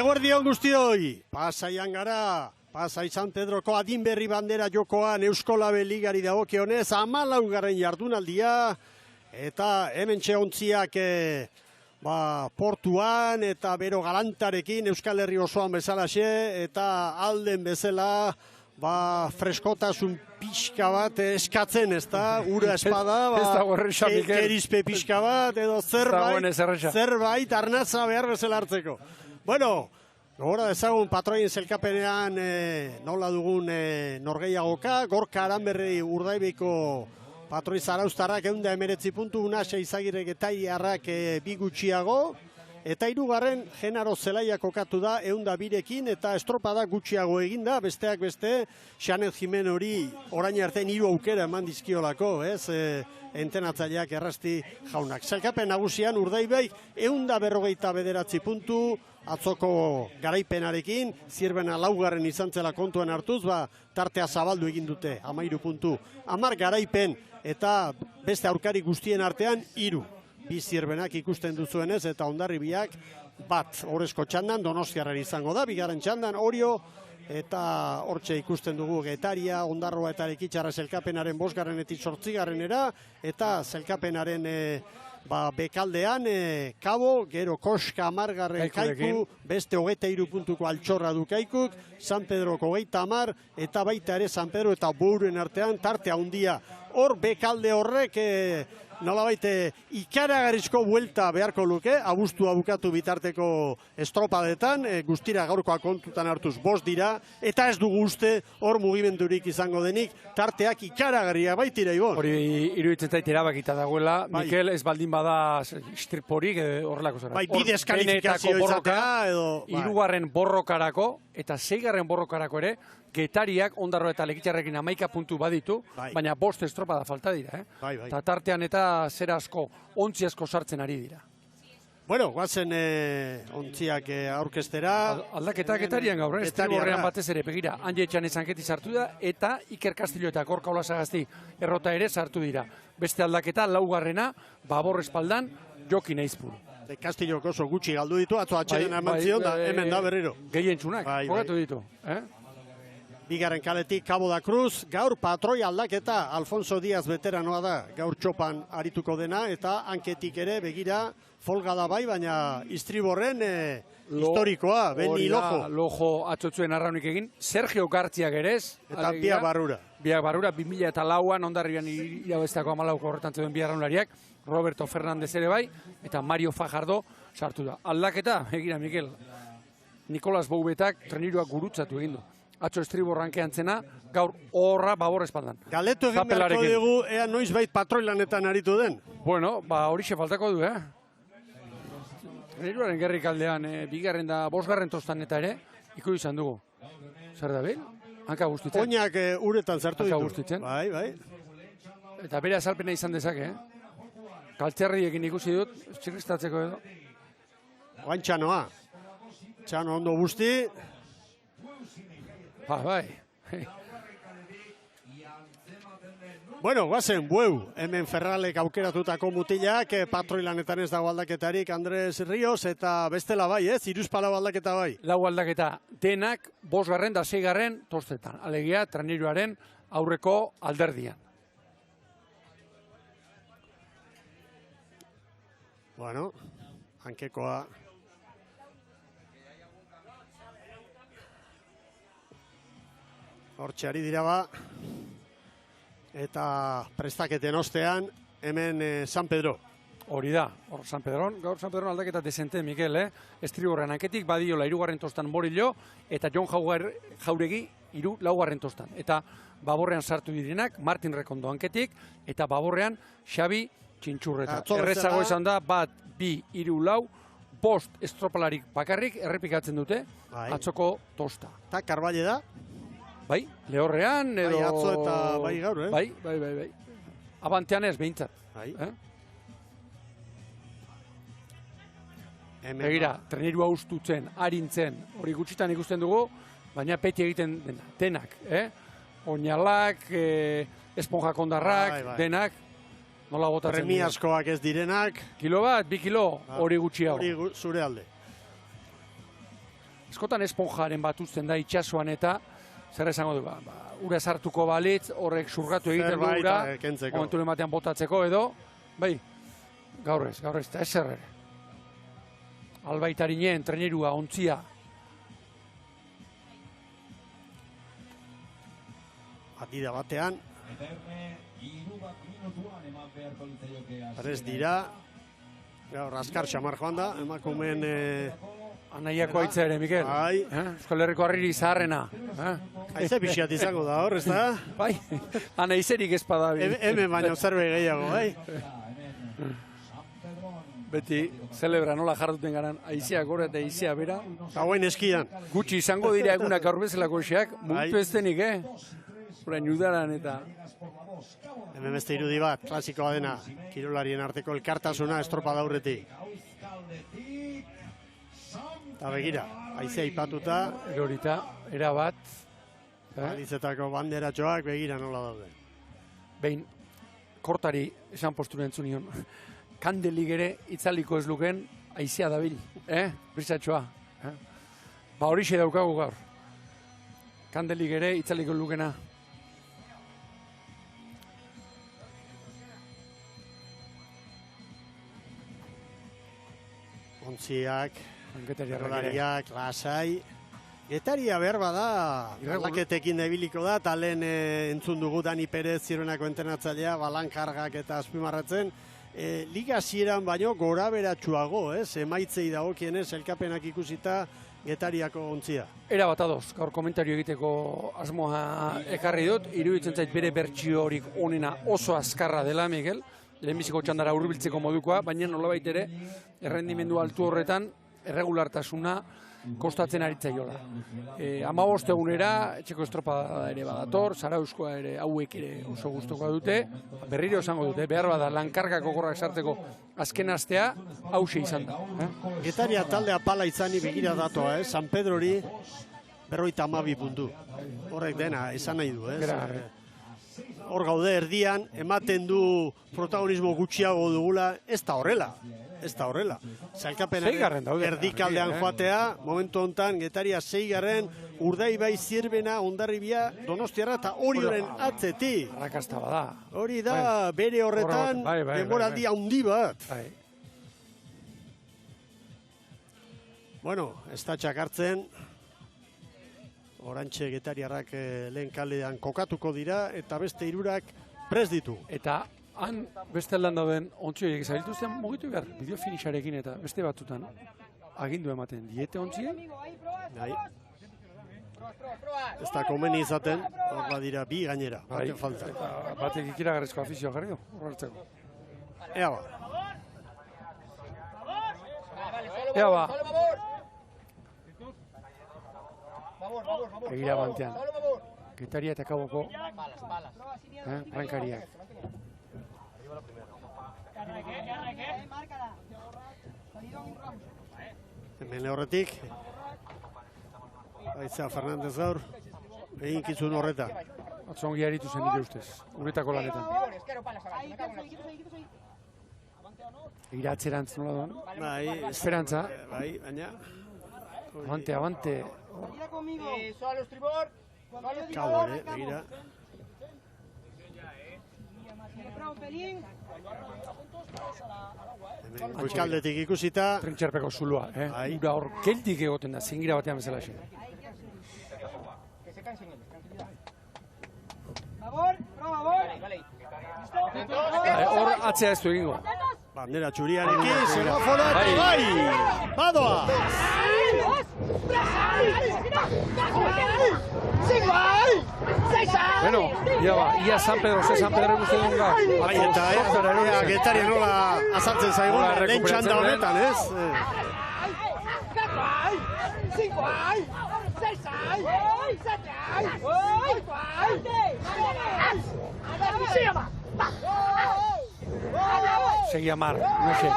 Eguerdion guztioi, pasaian gara, Pasai San Pedroko adinberri bandera jokoan Euskolabe Ligari dagokionez 14. jardunaldia, eta hemen ontziak portuan eta bero galantarekin Euskal Herri osoan bezalaxe, eta alden bezala freskotasun pixka bat eskatzen, ez da, ura espada, kerizpe pixka bat, edo zerbait arnatza behar bezala hartzeko. Bueno, gogora dezagun patroien zelkapenean nola dugun norgehiagoka, Gorka Aranberri Urdaibaiko patroi zarauztarrak 119 puntu, Unase Izagirrek eta Iarrak 2 gutxiago, eta 3. Genaro Zelaia kokatu da 102rekin, eta estropada gutxiago eginda, besteak beste, Xanet Jimen hori orain arte 3 aukera eman dizkiolako, ez? Entenatzaileak errasti jaunak. Zelkapen nagusian Urdaibaik 159 puntu, atzoko garaipenarekin, Zierbena 4. izan zela kontuan hartuz, tartea zabaldu egin dute, 13 puntu. 10 garaipen eta beste aurkari guztien artean 3. 2 Zierbenak ikusten duzuenez, eta Hondarribiak 1 horrezko txandan, Donostiarrari izango da, 2. txandan Orio, eta hortxe ikusten dugu Getaria, Ondarroa eta Arekitxarra zelkapenaren 5. 8. eta zelkapenaren bekaldean Kabo, gero Koska 10. Kaiku, beste 23 puntuko Altxorra du Kaikuk, San Pedroko 30, eta baita ere San Pedro eta Bouren artean tarte handia. Hor bekalde horrek nolabait ikaragarrizko buelta beharko luke, abuztua bukatu bitarteko estropadetan, guztira gaurkoa kontutan hartuz 5 dira, eta ez dugu uste hor mugimendurik izango denik, tarteak ikaragarria baitira, Ibon. Hori iruditzen zait erabakita dagoela, Mikel ez baldin bada striporik horrelako zara. Bidezkalifikazio izatea edo... 3. borrokarako eta 6. borrokarako ere, Getariak Ondarroa eta Lekitxarrekin 11 puntu baditu, baina 5 estropada falta dira. Eta tartean eta zera asko, ontzi asko sartzen ari dira. Bueno, guazen ontziak aurkestera. Aldaketa Getarian gaur, estriborrean batez ere, begira, Anje Etxane Zanketi sartu da, eta Iker Castillo eta Gorka Olasagazti errota ere sartu dira. Beste aldaketa, 4. Babor espaldan, Joki Neizpuru. Castillo oso gutxi galdu ditu, atzo atxeden eman zion, da hemen da berriro. Gehientsunak, jogatu ditu. 2. kaletik Cabo da Cruz, gaur patroi aldaketa, Alfonso Díaz veteranoa da, gaur txopan arituko dena, eta hanketik ere begira folga da bai, baina Istriborren historikoa, Beni Lojo. Lojo atzotzuen arraunik egin, Sergio Gartziak erez. Eta Biak Barrura. Biak Barrura, 2004an, Hondarribian irabeztako 14 horretan zuen bi arraunlariak, Roberto Fernández ere bai, eta Mario Fajardo sartu da. Aldaketa, egira Mikel, Nikolas Boubetak treniruak gurutzatu egin du. Atzo Estriborrankean zena, gaur horra Babor espaldan. Galetu egin beharko dugu, ea noiz bait patroilanetan aritu den? Bueno, horixe faltako du, Treniruaren gerrik aldean, 2. da 5. tostan eta ere, ikudu izan dugu. Zer da bil? Hanka guztitzen. Oinak uretan zartu ditu. Hanka guztitzen. Bai. Eta bere azalpena izan dezake, Kaltzerriekin ikusi dut, txirristatzeko edo. Oain Txanoa. Txano ondo guzti. Bai. Bueno, guazen, hemen Ferralek aukeratutako mutilak, patroilanetan ez dago aldaketarik, Andres Ríos, eta bestela bai, 3 aldaketa bai. 4 aldaketa, denak 5. da 6. tostetan, alegia treniruaren aurreko alderdian. Bueno, hankekoa... Hortxe ari dira eta prestaketen ostean, hemen San Pedro. Hori da, hor San Pedron, gaur San Pedron aldaketa desente, Mikel, Estriborren hanketik, badiola 3. tostan Morillo, eta Jon Jauregi 4. tostan. Eta Baborrean sartu direnak, Martin Rekondo hanketik, eta Baborrean Xabi Txintxurreta. Errezago izan da, 1, 2, 3, 4, 5 estropalarik bakarrik, errepikatzen dute, atzoko tosta. Eta Karbaile da? Bai, lehorrean edo... Bai, atzo eta bai gaur, Bai. Abantean ez, behintzat. Bai. Begira, trenirua ustutzen, harintzen, hori gutxitan ikusten dugu, baina peti egiten denak, Oinalak, esponjak ondarrak, denak, nola botatzen dira. Premiazkoak ez direnak. Kilo bat, 2 kilo, hori gutxiago. Hori zure alde. askotan esponjaren bat uzten da itsasoan eta zer esango du, ura sartuko balitz, horrek surgatu egiten du ura, momentu ematean botatzeko edo, bai, gaur ez, eta ezer ere. Albaitarinen, trenerua, ontzia. Batida batean. Arez dira. Gaur, azkar xamar joan da, emakumeen... Anaiako aitza ere, Mikel. Euskal Herriko Harriri zaharrena. Aize pixiat izango da hor, ez da? Bai, anaizerik ezpada. Hemen baino zerbe gehiago, bai? Beti, zelebra nola jarduten garan, aizea gora eta aizea bera. Hauen eskian. Gutxi izango dira egunak aur bezalako xeak, mugitu ez denik, Horain udaran eta... Hemen beste irudi bat, klasikoa dena, kirolarien arteko elkartasuna estropada aurretik. Eta begira, aizea ipatuta. Erorita, erabat. Balizetako banderatxoak begira nola daude. Behin, kortari esan postura entzunion. Kandelik ere itzaliko ez luken aizea dabil, brisatxoa. Ba horixe daukagu gaur. Kandelik ere itzaliko lukena. Ontziak, rolariak, lasai. Getaria behar bada, laketekin debiliko da, eta lehen entzun dugu Dani Perez zirenako entrenatzailea, balankargak eta azpimarratzen. Liga zieran baino gora beratxuago, emaitzei dagokienez, elkapenak ikusita Getariako ontzia. Era bat adoz, gaur komentario egiteko asmoa ekarri dut, iruditzen zait bere bertsio horik onena oso azkarra dela, Miguel, lehenbiziko txandara hurbiltzeko modukoa, baina nolabait ere, errendimendu altu horretan, erregulartasuna kostatzen aritzaiola. 15 egunera, etxeko estropada ere badator, Zarauzkoa ere hauek ere oso gustukoa dute, berriro esango dute, behar bada lankargako gorrak sartzeko azken astea, hause izan da. Getaria taldea pala izani begira datoa, San Pedrori 52 puntu. Horrek dena, esan nahi du, Hor gaude erdian, ematen du protagonismo gutxiago dugula, ez da horrela. Zailkapenak erdikaldean joatea, momentu hontan Getaria 6. Urdaibai, Zirbena, Hondarribia, Donostiarra eta Orioren atzetik. Arrakasta bada. Hori da, bere horretan, denboraldi handi bat. Bueno, ez da txakartzen. Orantxe Getariarrak lehen kaldean kokatuko dira, eta beste 3 prest ditu. Eta han beste aldan dauden ontzioiek zabiltuzten mugitu behar, bideo finixarekin eta beste batzutan agindu ematen diete ontzien. Ez da komeni izaten, hor badira 2 gainera, baten falta. Batek ikiragarrizko afizioa jarri du, horretzeko. Ea ba. Ea ba. Egira bantean. Getaria eta Kaboko brankariak. Hemen horretik. Aiza Fernandez gaur. Egin kizun horretan. Atzongi aritu zen nire ustez. Uretako lanetan. Egira atzerantz nola doan. Esperantza. Bai, baina. Abante. Kau ere, begira. Goizkaldetik ikusita. Trintxerpeko zulua, Ura hor keltik egoten da, zingira batean bezala xe. Hor atzea ez du egingo. Bandera txuriarekin, semafora eta bai! Badoa! Bueno, ia San Pedro, San Pedro guzti duen gaur. Bai, eta Getaria nola azaltzen zaigun, lehen txanda honetan, ez? Segi amar, noxe,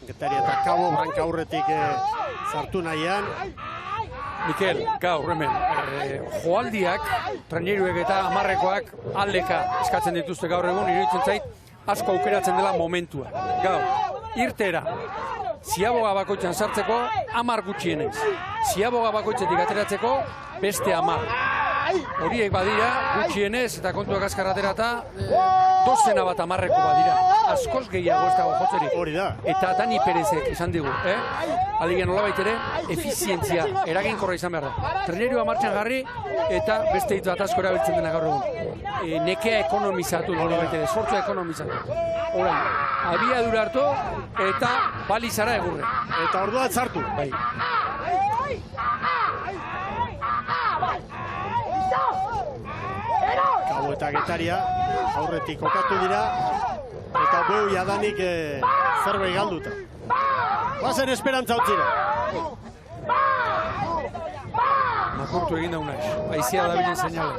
Getaria eta Kabo branka aurretik sartu nahian. Mikel, gaur, hemen, joaldiak, traineruek eta amarrekoak aldeka eskatzen dituzte gaur egun, iruditzen zait, asko aukeratzen dela momentua. Gaur, irtera, ziaboga bakoitzan sartzeko 10 gutxienez. Ziaboga bakoitzetik ateratzeko beste 10. Horiek badira, gutxienez, eta kontuak azkar aterata, dozena bat 10-eko badira. Askoz gehiago ez dago jotzerik. Hori da. Eta Dani Perezek esan digu, Alegia nolabait ere, efizientzia, eraginkorra izan behar da. Trenerioa martxan jarri, eta beste hitz bat asko erabiltzen dena gaur egun. Nekea ekonomizatu nolabait ere, esfortzua ekonomizatu. Orain, abiadura hartu, eta balizara egurre. Eta ordua sartu. Bai. Kabo eta Getaria aurretik kokatu dira, eta Bueu jadanik zerbait galduta. Bazen esperantza utzira. Makurtu egin da unaiz, haizia da bilen seinale.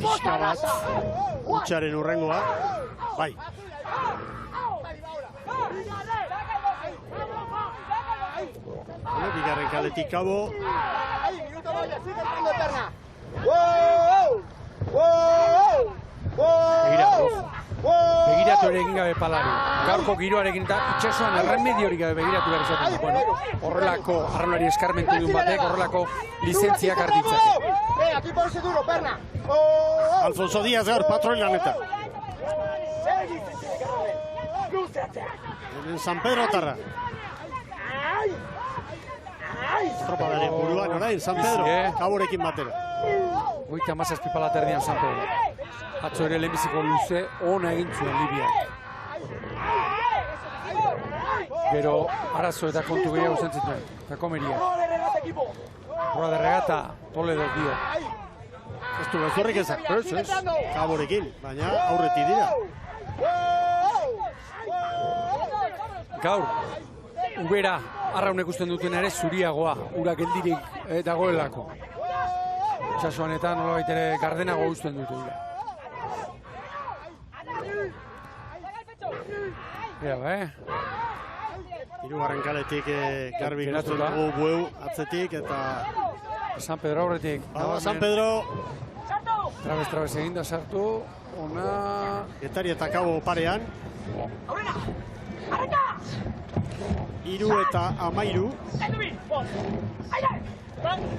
Pixka bat, utxaren urrengoa, bai. Bigarren kaletik Kabo. Begiratu ere egin gabe palari. Gaurko giroarekin eta itxasuan erremediorik gabe begiratu behar izaten. Bueno, horrelako arraunari eskarmentu duen batek, horrelako lizentziak hartitzak. Alfonso Díaz gaur patroi lanetan. San Pedro tarra. Estropadaren buruan orain, San Pedro, Kaborekin batera. Goita mazazpi palaterdian San Pedro. Atzo ere lehenbiziko luze ona egin zuen Libiak. Gero arazo eta kontu gehiago zen zituen, eta komeria. Horra de regata, Toledo dio. Ez du bezorrik ezak, ez, Kaborekin, baina aurretik dira. Gaur, ubera arraun ikusten duten ere zuriagoa, ura geldirik dagoelako. Itxasuan eta nolabait ere gardenago uzten dute. Hirugarren kaletik garbi ikusten dugu Bueu atzetik eta San Pedro aurretik. San Pedro Trabez eginda sartu, ona... Getari eta Kabo parean. 3 eta 13.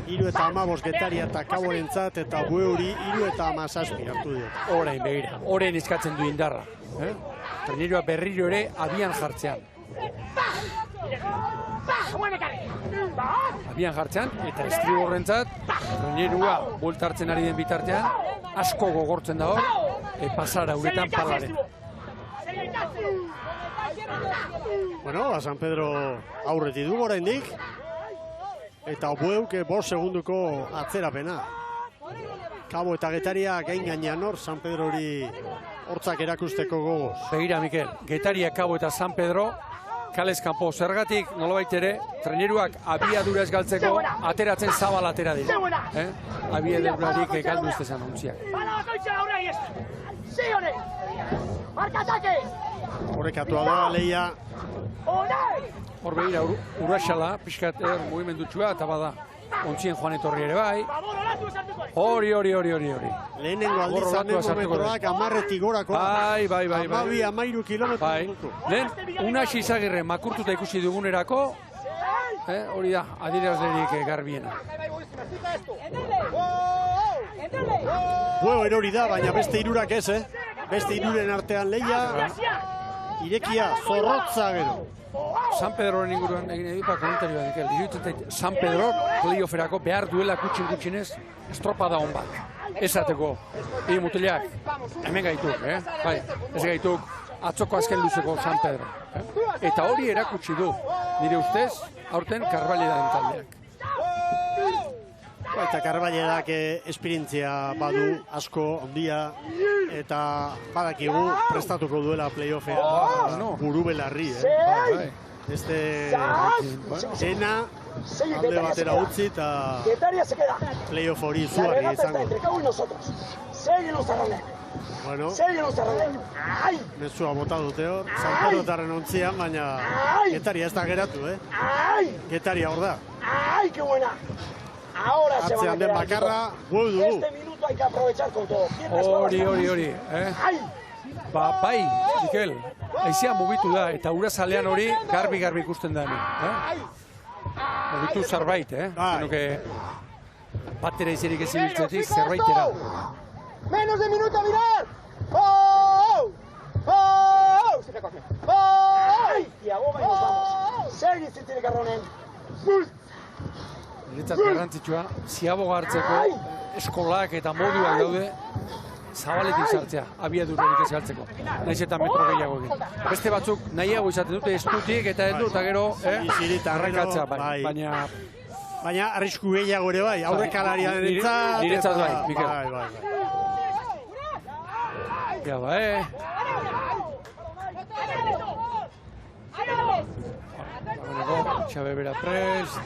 3 eta 15 Getaria eta Kaborentzat eta Bueuri 3 eta 17 hartu dut. Orain begira, orain eskatzen du indarra. Trenerioa berriro ere abian jartzean. Abian jartzean eta Estriborrentzat trenerioa bueltartzen ari den bitartean asko gogortzen da hor, pasara uretan palaren. Bueno, San Pedro aurretik du oraindik. Eta Bueuk 5 segunduko atzerapena. Kabo eta Getaria gain gainean hor, San Pedro hori hortzak erakusteko gogoz. Begira, Mikel, Getaria, Kabo eta San Pedro, kalez kanpo zergatik, nolabait ere, treneruak abiadura ez galtzeko, ateratzen zabal atera dira. Abiadurarik galdu ez dezan ontziak. Horrekatua da, lehia. Hor begira, Uraxala, pixkat mugimendutxua, eta bada, ontzien joan etorri ere bai. Hori. Lehenengo aldizamen momentuak 10-etik gorako. Bai. 12-13 kilometro. Lehen, Unaxi Izagirre makurtuta ikusi dugunerako, hori da, adierazlerik garbiena. Bueu erori da, baina beste 3 ez, Beste 3 artean lehia, irekia, zorrotza gero. San Pedroren inguruan egin edupa komentarioa dikel. Iruditzen zait, San Pedro playofferako behar duela gutxinez estropada hon bat. Esateko, mutilak, hemen gaituk, bai, ez gaituk, atzoko azken luzeko San Pedro. Eta hori erakutsi du, nire ustez, aurten Karballedaren taldeak. Eta Karballedak esperientzia badu asko, ondia, eta badakigu prestatuko duela playoffea buru belarri, Beste dena alde batera utzi eta playoff hori zuari izango. Bueno, mezua bota dute hor, San Pedrotarren ontzian, baina Getaria ez da geratu, Getaria hor da. Atzean den bakarra, Bueu dugu. Hori. Bai, Mikel, aizea mugitu da, eta ura zalean hori garbi ikusten da hemen. Mugitu zerbait, batera izerik ez ibiltzetik zerbaitera. ¡Menos de minuto a mirar! ¡Oh! ¡Oh! ¡Se recoge! ¡Oh! Y a goma y nos vamos. Sergi zitzire garronen. Niretzat garrantzitsua, ziaboga hartzeko eskolak eta moduak daude zabaletik sartzea, abiadurarik ez galtzeko. Naiz eta metro gehiago egin. Beste batzuk nahiago izaten dute estutik eta heldu eta gero arrankatzea, baina arrisku gehiago ere bai, aurrekalarian niretzat bai, Mikel. Ja, Xabe bera prest,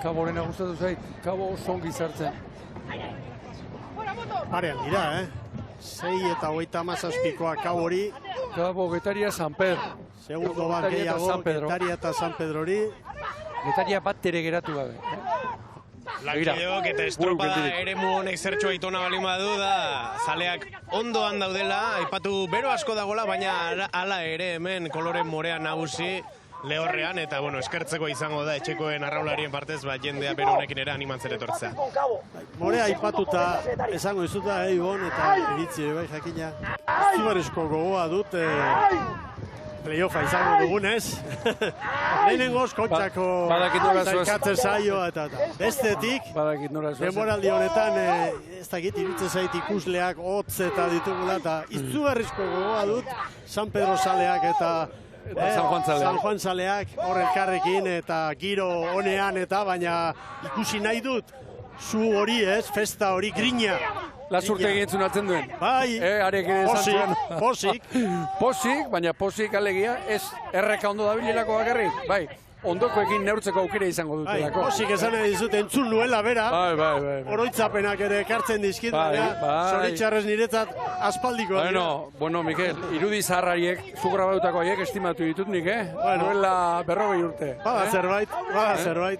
Kabo horrena gustatu zait, Kabo oso ongi zartzen. Parean dira, 6 eta 37koa Kabo hori. Kabo, Getaria, San Pedro. Segundo bat gehiago, Getaria eta San Pedro hori. Getaria bat ere geratu gabe. Lankideok eta estropada eremu honek zertxo aitona balin badu da zaleak ondoan daudela, aipatu bero asko dagoela, baina hala ere hemen kolore morea nagusi lehorrean, eta eskertzeko izango da etxekoen arraularien partez, jendea bero honekin ere animatzen etortzea. Morea aipatuta esango izuta, Ibon, eta iritzi bai jakina. Zuberezko gogoa dut, playoffa izango dugunez. Lehenengoz, kontxako zailkatzen saioa eta bestetik, denboraldi honetan, ez dakit, iruditzen zait ikusleak, hotz eta ditugula, eta izugarrizko gogoa dut, San Pedro zaleak eta San Juan zaleak horrelkarrekin eta giro honean eta, baina ikusi nahi dut, zu hori festa hori grina. Lasurte egintzun altzen duen. Bai, posik, baina posik alegia ez erreka ondo dabilelako bakarrik. Bai, ondokoekin neurtzeko aukera izango dutelako. Posik esan nahi dizut, entzun nuela bera. Bai. Oroitzapenak ere ekartzen dizkit, baina zoritxarrez niretzat aspaldiko. Bueno, Mikel, irudi zaharrariek, zu grabatutako haiek estimatu ditut nik, Nuela 40 urte. Bada zerbait.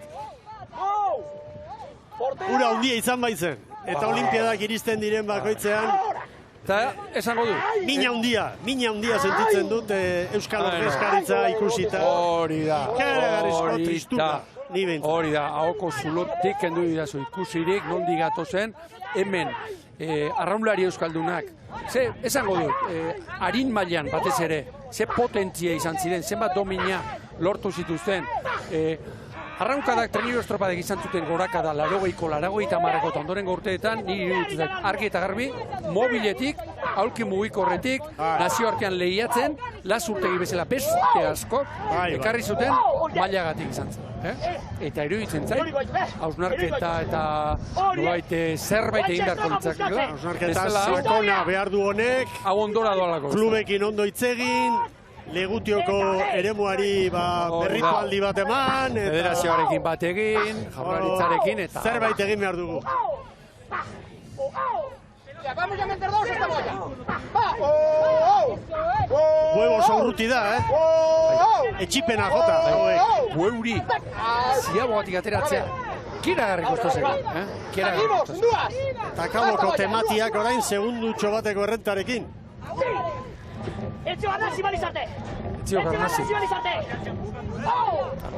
Ura handia izan baitzen. Eta olimpiadak iristen diren bakoitzean. Eta esango du. Mina handia sentitzen dut Euskal Ordezkaritza ikusita. Hori da. Hori da, ahoko zulotik kendu didazu ikusirik, nondi gatozen, hemen arraunlari euskaldunak. Esango du, harin mailan batez ere, ze potentzia izan ziren, zenbat domina lortu zituzten. Arraunkadak treniro estropadek izan zuten gorakada 80-ko eta ondorengo urteetan, niri iruditzen argi eta garbi, mobiletik, aulki mugikorretik, nazioartean lehiatzen, lasurtegi bezala beste askok, ekarri zuten mailagatik izan zen. Eta iruditzen zain, hausnarketa eta zerbait egin beharko litzakela. Hausnarketa sakona behar du honek, hau ondora doalako. Klubekin ondo itzegin, Legutioko eremuari berritu aldi bat eman. Federazioarekin bat egin, jaurlaritzarekin eta... Zerbait egin behar dugu. Vamos a meter dos esta boya. Huevos urruti da, Etxipena jota. Hueuri, ziabogatik ateratzea. Kiera garri kostazeko, Eta Kaboko tematiak orain segundutxo bateko errentarekin. Etxio Garnasi balizarte!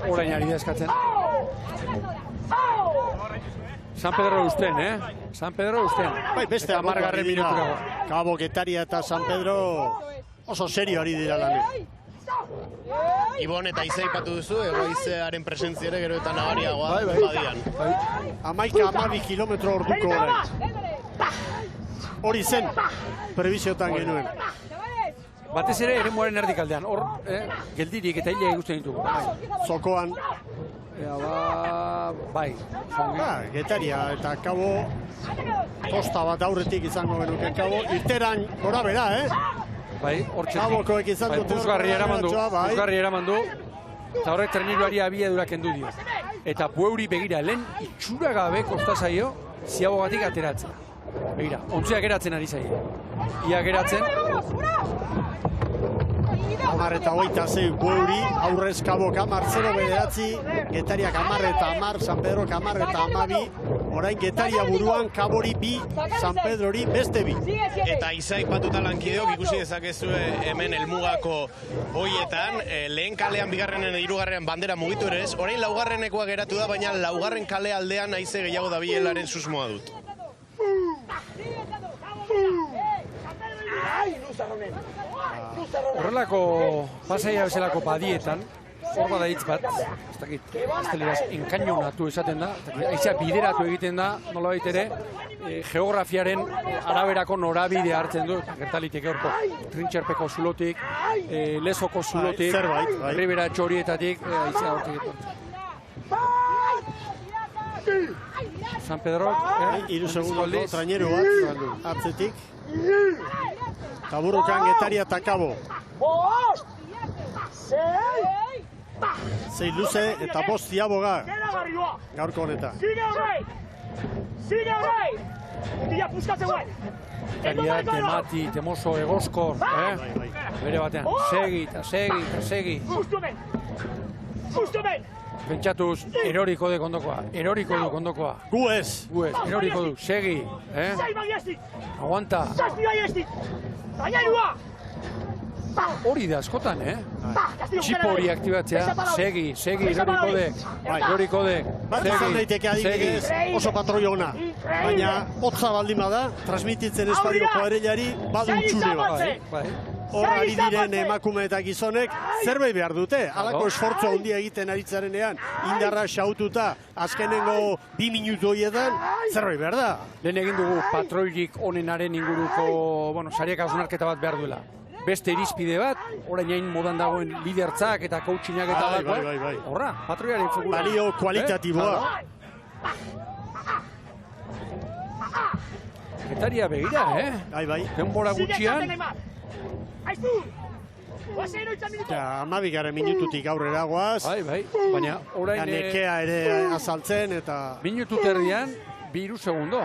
Orain ari da eskatzen. San Pedro usten, San Pedro usten. Bai, beste amargarren minutura. Kabo, Getaria eta San Pedro oso serio ari dira lanik. Ibon eta Iza ipatu duzu, Egoizearen presentziere gero eta nabariagoa badian. 11-12 kilometro orduko orain. Hori zen, prebiziotan genuen. Batez ere eremuaren erdikaldean, hor geldirik eta hile ikusten ditugu. Zokoan. Bai. Getaria eta Kabo, kosta bat aurretik izango genuke Kabo, irteran gora bera, Bai, hor txetik. Kabokoek izan dute. Puzgarri eraman du, eta horrek treniruari abiadura kendu dio. Eta Bueuri begira, lehen itxura gabe kosta zaio, ziabogatik ateratzen. Begira, ontzea geratzen ari zaio. Ia geratzen. 10-26 Bueuri, aurrez Kabok 10-0-9, Getariak 10-10, San Pedrok 10-12, orain Getaria buruan, Kabori bi, San Pedrori beste bi. Eta Izai patuta lankideok ikusi dezakezue hemen helmugako hoietan, lehen kalean, bigarrenen, hirugarrenean bandera mugitu ere ez, orain laugarrenekoa geratu da, baina laugarren kale aldean haize gehiago dabilelaren susmoa dut. Horrelako pasaia bezalako badietan, hor bada hitz bat, ez dakit, gazteleraz, enkainonatu esaten da, haizea bideratu egiten da, nolabait ere, geografiaren araberako norabide hartzen du, gertaliteke horko Trintxerpeko zulotik, Lezoko zulotik, Ribera Txorietatik, haizea hortik etortzen. San Pedrok, hiru segundoko traineru bat, atzetik. Taburrukan Getaria eta Kabo. Sei luze eta bost diaboga gaurko honetan. Getaria, Temati, Temoso, Egoskor, bere batean, segi eta segi eta segi. Pentsatuz, eroriko duk ondokoa. Gu ez. Eroriko du, segi, aguanta. Hori da askotan, Txipo hori aktibatzea, segi, eroriko dek, Bat izan daiteke adibidez oso patroi ona, baina hotza baldin bada, transmititzen espadio koarelari badu utxune bat. Hor ari diren emakume eta gizonek zerbait behar dute, halako esfortzu handia egiten aritzarenean, indarra xaututa, azkenengo 2 minutu horietan, zerbait behar da. Lehen egin dugu patroirik onenaren inguruko, sariak hausnarketa bat behar duela. Beste irizpide bat, orain hain modan dagoen lidertzak eta coachinnak eta bat. Horra, patroiaren figura. Balio kualitatiboa. Getaria begira, Bai. Denbora gutxian. Amabigaren minututik aurrera goaz. Bai, baina orain... Nekea ere azaltzen eta... Minutu terdian, 2 segundo,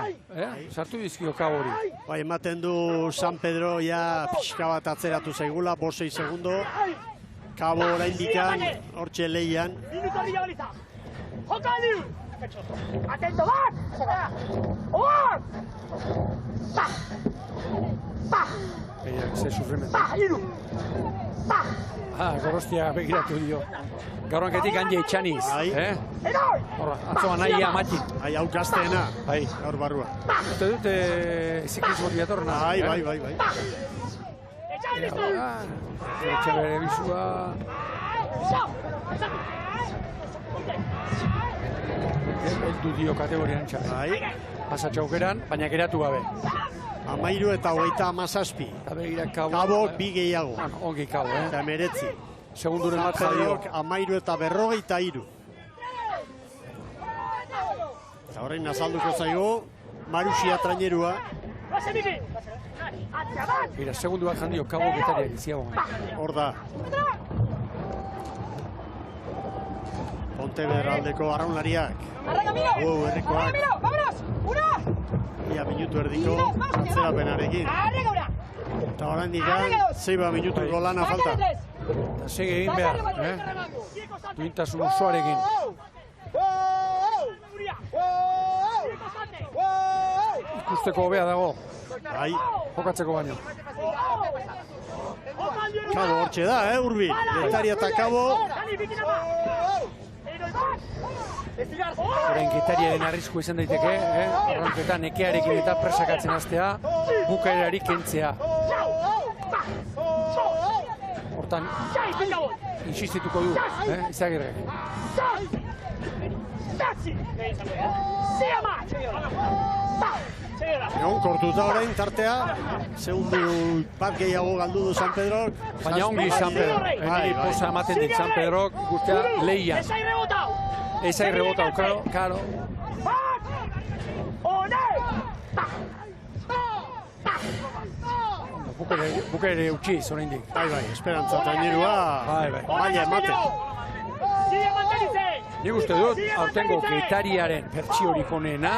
sartu dizkio Kabori. Bai, ematen du San Pedro ja pixka bat atzeratu zaigula, 5-6 segundo. Kabo orain dikan, hortxe lehian. Atento, Ze sufrimendu. Gorostia begiratu dio. Gaurranketik handi etxaniz. Horra, atzoa nahi amati. Hau gazteena, gaur barrua. Uste dute ziklismo diatorna. Bai. Etxabere bizua. Eldu dio kategorian txabere. Pasatxaukeran, baina geratu gabe. 13 eta 37. Kabo 2 gehiago. Ongi Kabo, Eta 19. Segunduren bat jadio. 13 eta 43. Eta horrein azalduko zaigu, Marusia trainerua. Mira, segundu bat jandio, Kabo Getariak iziago. Hor da. Pontevedra aldeko arraunlariak. Herrikoak. Ia minutu erdiko atzerapenarekin. Eta orain dikan, 6 minutuko lana falta. Eta segi egin behar, duintasun osoarekin. Ikusteko hobea dago. Bai. Jokatzeko baino. Kabo hortxe da, Urbi. Getaria eta Kabo. Horein Getariaren arrisku izan daiteke, horrenketan nekearekin eta presakatzen hastea, bukaerari kentzea. Hortan, insistituko du, Izagirre. Egon kortuta orain tartea, segundu bat gehiago galdu du San Pedrok. Baina ongi San Pedrok, niri posa ematen dit San Pedrok, guztia lehian. Ezai rebota, karo. Bukere utxiz, oraindik. Bai, esperantza trainerua. Baina ematen. Nik uste dut, aurtengo Getariaren pertsiorik onena,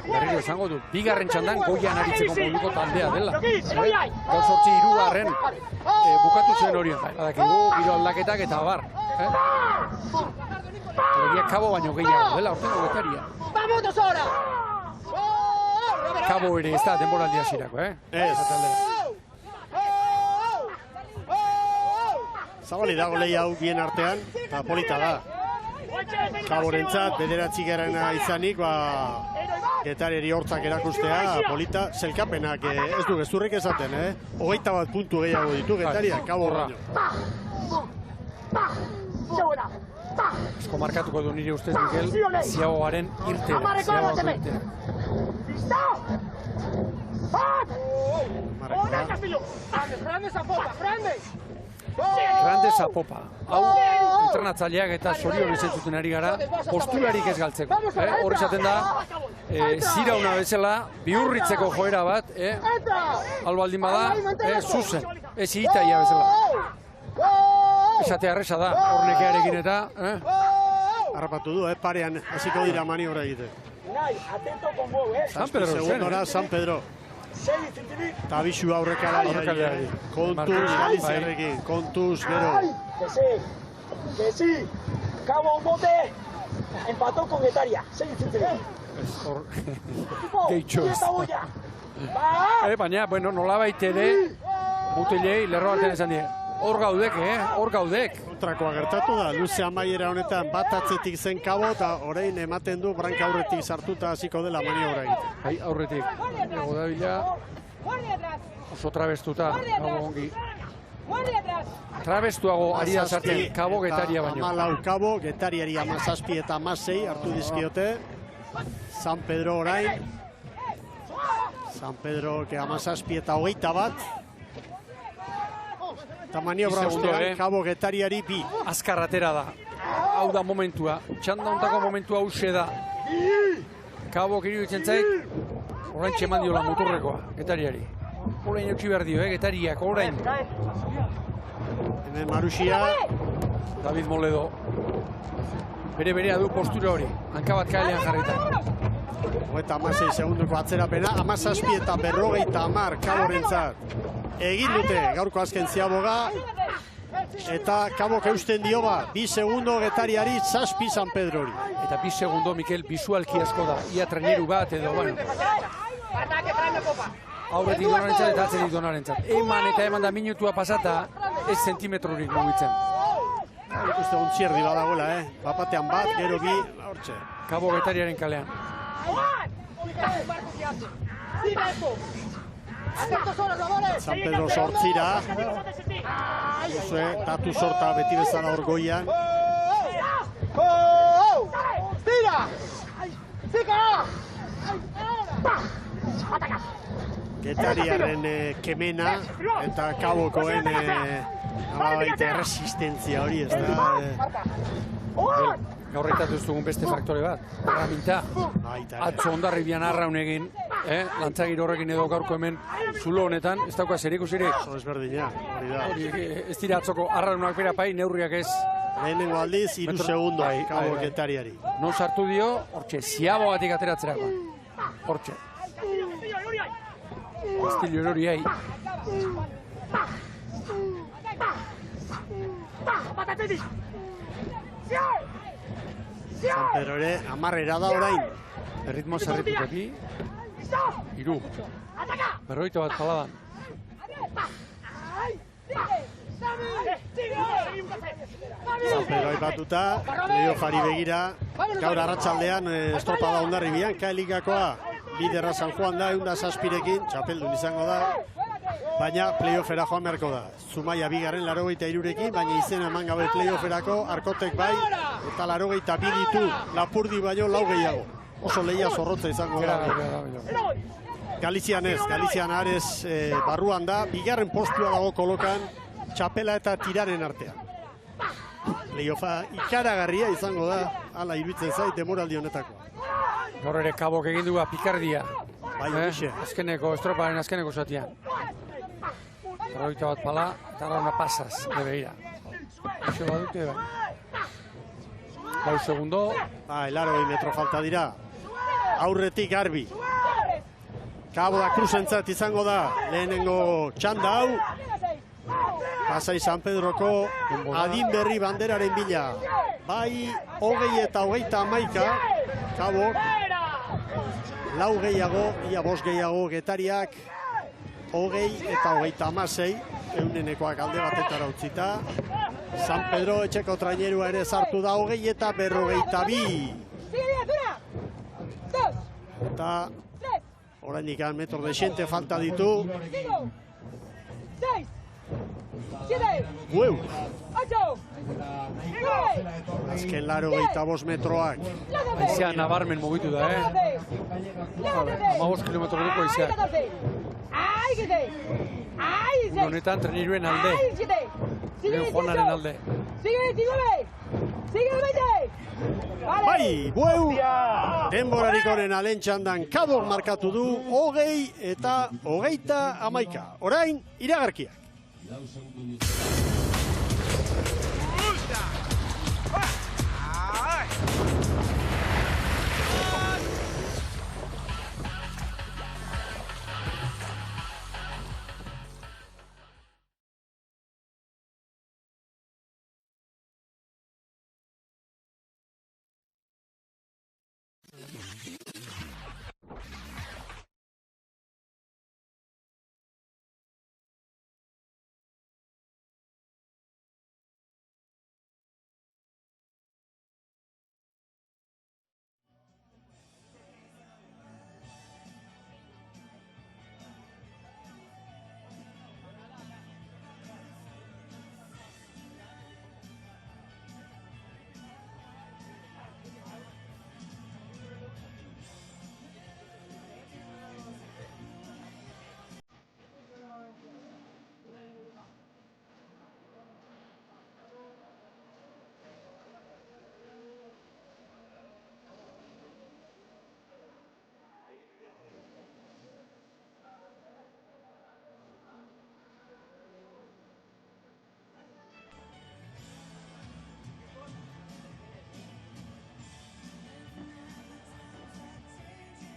berriro esango dut, bigarren txandan goian aritzeko moduko taldea dela. Gaur sortzi hirugarren bukatu zuen hori. Badakigu, giro aldaketak eta bar. Egia Kabo baino gehiago dela aurtengo Getaria. Kabo ere ez da denboraldi hasierako, Ez. Zabali dago lehi hau bien artean, eta polita da. Kaborentzat, bederatzi garana izanik, Getariari hortzak erakustea, polita, zelkapenak ez du gezurrik esaten, 21 puntu gehiago ditu Getariak, Kabo horraino. Esko markatuko du nire ustez, Mikel, Ziagoaren irtera. Grande Zapopa. Hau, entrenatzaileak eta Sorion izentzuten ari gara, postularik ez galtzeko. Hor izaten da, zira una bezala, bihurritzeko joera bat, albaldin bada, zuzen, ez itaia bezala. Esate arresa da, hornekearekin eta... Harrapatu du, parean, hasiko dira maniobra egite. San Pedro, segundora, San Pedro. Eta bisu aurrekalari. Kontuz, Galiziarrekin, kontuz, gero. Que sí, Cabo un bote, empató con Getaria, 6-0. Geitxo ez. Baina, bueno, nolabait ere, mutilei lerro batean esan dira. Hor gaudek, hor gaudek. Kontrakoa gertatu da, luze amaiera honetan bat atzetik zen Kabo, eta orain ematen du branka aurretik sartuta hasiko dela maniobra egiten. Bai, aurretik. Ego da bila, oso trabestuta, Kabo ongi. Trabestuago ari da sartzen Kabo Getaria baino. 14 Kabo, Getariari 17 eta 16 hartu dizkiote. San Pedro orain. San Pedro, 17 eta 21. Eta maniobra ostean, Kabo Getariari 2. Azkarratera da. Hau da momentua. Txanda hontako momentua hause da. Kabo iruditzen zait, orain txeman diola muturrekoa, Getariari. Orain eutxi behar dio, Getariak, orain. Hemen Marusia. David Moledo. Bere-berea du postura hori. Hanka bat kaelean jarrita. Eta 16 segundoko atzerapena, 17 eta 50 Kaborentzat. Egin dute gaurko azken Ziaboga. Eta Kabok eusten dio 2 segundo Getariari 7 San Pedrori. Eta 2 segundo, Mikel, bisualki asko da. Ia treneru bat edo, bueno. Aurretik donarentzat eta atzetik donarentzat. Eman eta eman da minutua pasata, ez zentimetrorik mugitzen. Ikuste ontzierdi badagoela, Bapatean bat, gero 2, hortxe. Kabo Getariaren kalean. San Pedro sortzira. Tatu sorta beti bezala hor goian. ¡Tira! ¡Tira! Getariaren kemena eta Kabokoen nolabait resistentzia hori, ez da. Gaurretatu ez dugun beste faktore bat. Erraminta. Atzo Hondarribian arraun egin, lantzagir horrekin edo gaurko hemen zulo honetan, ez dauka zerikusirik. Oso ezberdina, hori da. Ez dira atzoko arraunak bera pai, neurriak ez. Lehenengo aldiz, 3 segundo Kabo Getariari. Non sartu dio, hortxe, Ziabogatik ateratzerakoan. Hortxe. Estilio hori hai. San Pedro ere, 10 da orain. Erritmo zerritutepi. 3. Berroito bat paladan. San Pedro aipatuta, playoffari begira. Gaur arratsaldean estropada Hondarribian, K-ligakoa. Liderra San Juan da, 107rekin, txapeldun izango da. Baina playoffera joan beharko da. Zumaia 283rekin, baina izena eman gabe playofferako, Arkotek bai, eta 82 ditu, Lapurdi baino 4 gehiago. Oso lehia zorrotza izango da. Galizian ez, Galizian Ares barruan da, 2. postua dago kolokan, txapela eta tiraren artean. Playoffa ikaragarria izango da, hala iruditzen zait demoraldi honetako. Gaur ere Kabok egin dugu pikardia. Bai, azkeneko, estroparen azkeneko zatian. Berroita bat pala, eta rauna pasaz, bebeira. Eixo badute, bai. 2 segundo. Laro metro falta dira. Aurretik Garbi. Kabo da Cruzentzat izango da, lehenengo txanda hau. Pasai San Pedroko adin berri banderaren bila. Bai, 20 eta 21 Kabok. lau gehiago, ia 5 gehiago Getariak, 20 eta 36, eunenekoak alde batetara utzita. San Pedro etxeko trainerua ere sartu da 20 eta 42. Eta oraindik metro de xente falta ditu. Ueu! Azken 85 metroak. Aizea nabarmen mugitu da, 15 kilometroko aizeak. Honetan treniruen alde. Lehen Juanaren alde. Bai, Bueu! Denborarik honen alen txandan Kabok markatu du 20 eta 31. Orain, iragarkiak.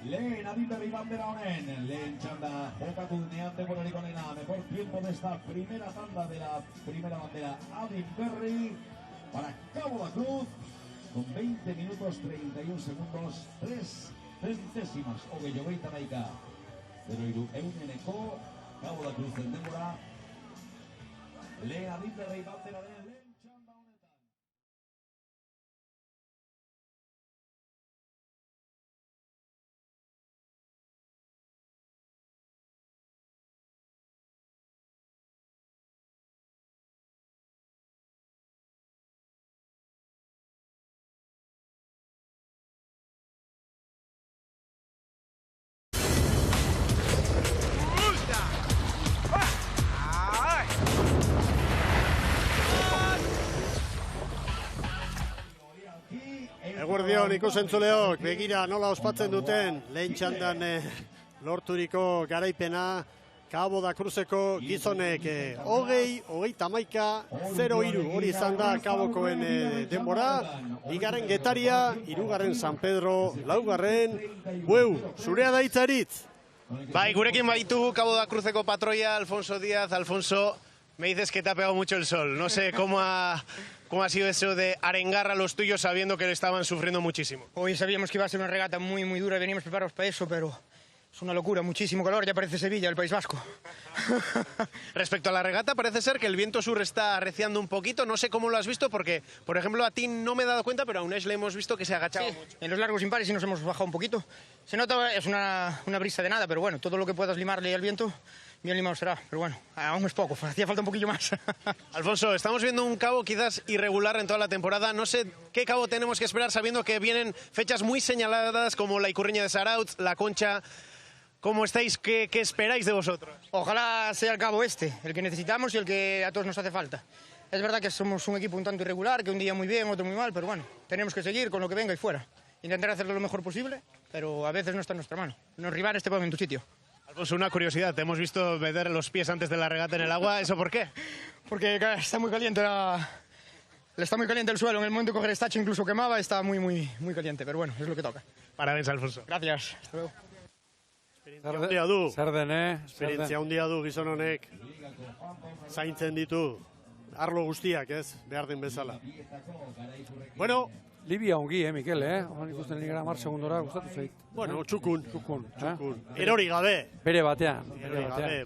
Lehen adinberri bandera honen, lehen txanda jokatu denean denborarik honena, mejor tiempo de esta primera tanda de la primera bandera adinberri para Cabo da Cruz, con 20 minutos 31 segundos, 3 centésimas, hogeita hamaika. Pero hiru euneneko, Cabo da Cruz en denbora, lehen adinberri bandera honen, lehen txanda honetan. Eguerdion ikusentzuleok, begira nola ospatzen duten lehen txandan lorturiko garaipena Cabo da Cruzeko gizonek 20-31-0-3 hori izan da Cabokoen denbora, bigarren Getaria, hirugarren San Pedro, laugarren Bueu, zurea da hitzaritz. Bai, gurekin baitu Cabo da Cruzeko patroia, Alfonso Díaz. Alfonso, me dices que te ha pegado mucho el sol. No sé cómo ha sido eso de arengar a los tuyos sabiendo que le estaban sufriendo muchísimo. Hoy sabíamos que iba a ser una regata muy dura, veníamos preparados para eso, pero es una locura, muchísimo calor, ya parece Sevilla, el País Vasco. Respecto a la regata, parece ser que el viento sur está arreciando un poquito. No sé cómo lo has visto porque, por ejemplo, a ti no me he dado cuenta, pero a Unesh le hemos visto que se ha agachado mucho. En los largos impares sí nos hemos bajado un poquito. Se nota, es una brisa de nada, pero bueno, todo lo que puedas limarle al viento, bien limado será. Pero bueno, aún es poco, hacía falta un poquillo más. Alfonso, estamos viendo un Cabo quizás irregular en toda la temporada. No sé qué Cabo tenemos que esperar sabiendo que vienen fechas muy señaladas como la Icurreña de Sarautz, la Concha. ¿Cómo estáis? ¿Qué esperáis de vosotros? Ojalá sea el Cabo este, el que necesitamos y el que a todos nos hace falta. Es verdad que somos un equipo un tanto irregular, que un día muy bien, otro muy mal, pero bueno, tenemos que seguir con lo que venga y fuera. Intentar hacerlo lo mejor posible, pero a veces no está en nuestra mano. Los rivales te ponen en tu sitio. Alfonso, una curiosidad, te hemos visto meter los pies antes de la regata en el agua, ¿eso por qué? Porque está muy caliente está muy caliente el suelo, en el momento de coger estacho incluso quemaba, está muy caliente, pero bueno, es lo que toca. Parabéns, Alfonso. Gracias, hasta luego. Esperientzia handia du gizon honek, zaintzen ditu arlo guztiak, ez, behar den bezala. Bueno, Libia ongi, Mikel, Horan ikusten ligara 10 segundora, gustatu zait. Bueno, txukun. Txukun. Erori gabe. Bere batean.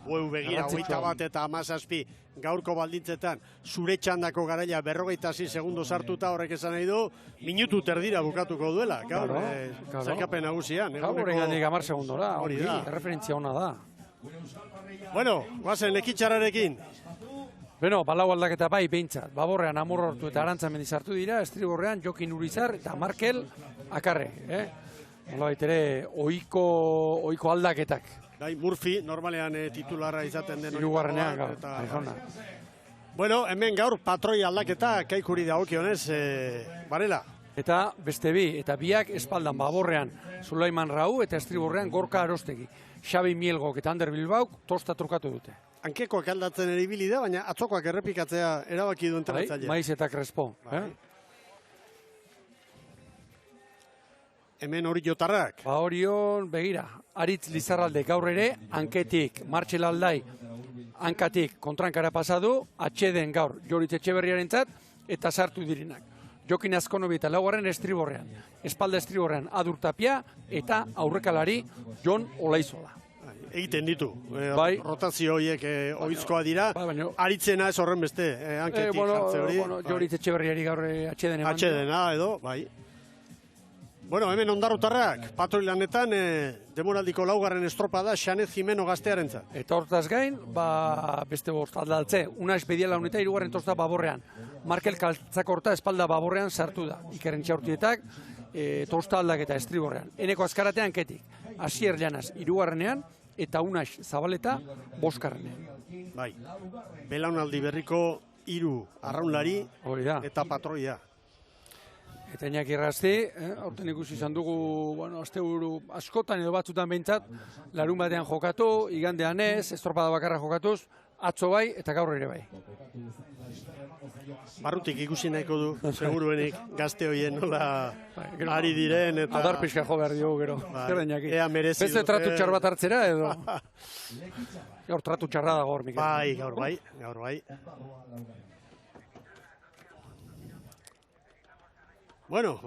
Bueu begira, 21 eta 17 gaurko baldintzetan, zure txandako garaia 46 segundo sartuta horrek esan nahi du, minutu terdira bukatuko duela. Gaur, zailkapen nagusian. Gaur horrengandik 10 segundora, hori da, referentzia ona da. Bueno, guazen lekitxararekin. Beno, balau aldaketa bai behintzat. Baborrean Amorortu eta Arantzamendi sartu dira, estriborrean Jokin Urizar eta Markel Akarre. Nolabait ere, ohiko aldaketak. Bai, Murphy, normalean titularra izaten den. Hirugarrenean gaur. Bueno, hemen gaur patroi aldaketa kaikuri dagokionez, barela. Eta beste bi, eta biak espaldan Baborrean Sulaiman Rau eta estriborrean Gorka Arostegi. Xabi Mielgok eta Ander Bilbauk tosta trukatu dute. Hankekoak aldatzen ere ibili da, baina atzokoak errepikatzea erabaki du entrenatzailea. Maiz eta Crespo. Hemen Oriotarrak. Orion, begira, Aritz Lizarralde gaur ere, hanketik, Martxel Aldai, hankatik kontrankara pasadu, atxeden gaur Joritz Etxeberriarentzat eta sartu direnak. Jokin Azkonobi eta laugarren estriborrean. Espalda estriborrean Adur Tapia eta aurrekalari Jon Olaizola. Egiten ditu. Bai. Rotazio horiek oizkoa dira. Aritzena ez horren beste. Hanketik jartze hori. Joritz Etxeberriari gaur atxeden eman. Atxedena edo, bai. Bueno, hemen Ondarrutarrak, patroi lanetan, demoraldiko laugarren estropada Xanez Jimeno gaztearentzat. Eta hortaz gain, beste bost aldaltze, una espediala unita hirugarren tosta Baborrean. Markel Kaltzakorta espalda Baborrean sartu da. Ikerren txaurtietak, tosta aldaketa estriborrean. Eneko azkaratean ketik. Asier Llanaz hirugarrenean eta Unax Zabaleta boskarrenean. Bai, belaunaldi berriko 3 arraunlari eta patroia. Eta Iñaki Errazti, aurten ikusi izan dugu, asteburu askotan edo batzutan behintzat, larun batean jokatu, igandean ez, estropada bakarra jokatuz, atzo bai eta gaur ere bai. Barrutik ikusi nahiko du, seguruenik, gazte hoien nola ari diren. Adar pixka jo behar diogu gero. Ea merezi dute. Beste tratu txar bat hartzera edo? Gaur tratu txarra da gaur, Mikel. Bai, gaur bai. Bueno,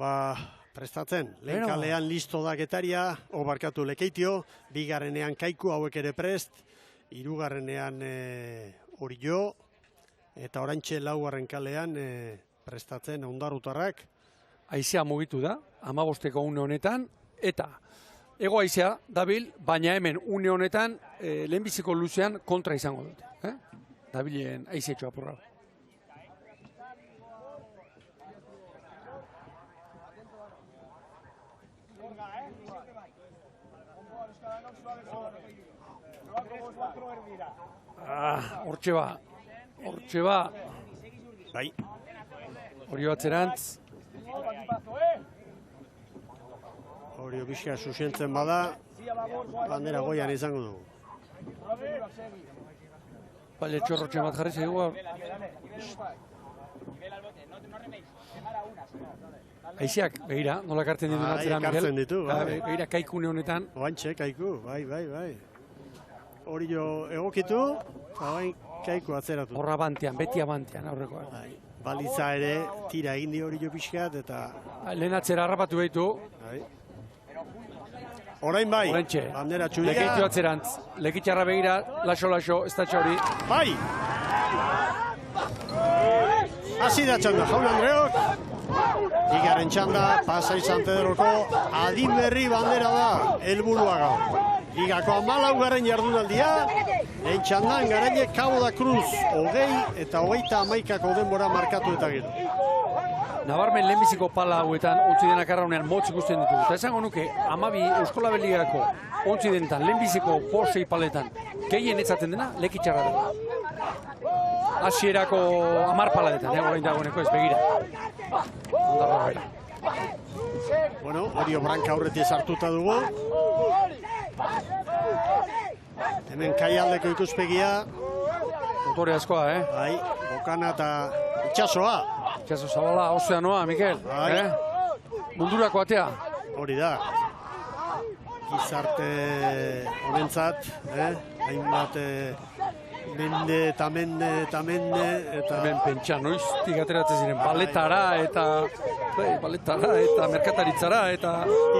prestatzen, lehen kalean listo da Getaria, barkatu Lekeitio, bigarrenean Kaiku hauek ere prest, hirugarrenean Orio, eta oraintxe laugarren kalean prestatzen Ondarrutarrak. Haizea mugitu da, 15ko une honetan, eta ego haizea dabil, baina hemen une honetan lehenbiziko luzean kontra izango dute. Dabilen haizetxoa apurra. Hortxe ba. Bai. Orio atzerantz. Orio bizka susentzen bada, bandera goian izango dugu. Bale txorrotxe bat jarri zeigu. Aiziak, begira, nola kartzen ditu atzera, Miguel. Kartzen ditu, bai. Begira, Kaikune honetan. Oantxe, Kaiku, bai. Orio egokitu, hain Kaiku atzeratu. Horra bantean, beti abantean, aurrekoa. Baliza ere, tira egin di Orio pixkat, eta... Lehen atzera harrapatu behitu. Orain bai, Orentxe. Bandera txuria. Lekeitu atzerantz, lekitxarra begira, laxo, ez da txori. Bai! Hasi da txanda, Jaun Andreok. Bigarren txanda, Pasai San Pedroko adin berri bandera da, helburua gaur. Ligako 14. jardunaldia, lehen txandan Garaile Cabo da Cruz, 20 eta 31ko denbora markatu eta gero. Nabarmen lehenbiziko pala hauetan ontzi denak arraunean motz ikusten ditugu. Eta esango nuke, 12 Euskola Beligako ontzi denetan, lehenbiziko 5-6 paletan, gehien etzaten dena, lekitxarra dela. Hasierako 10 paladetan, orain dagoeneko ez, begira. Ondarra bera. Bueno, Orio Branka aurretik sartuta dugu. Hemen Kaialdeko ikuspegia. Motore askoa, Bai, Bokana eta Itxasoa. Itxaso Zabala, ozeanoa, Mikel. Mundurako atea. Hori da. Gizarte honentzat, hainbat Mende eta mende eta Hemen pentsa, noiztik ateratzen ziren, baletara eta merkataritzara eta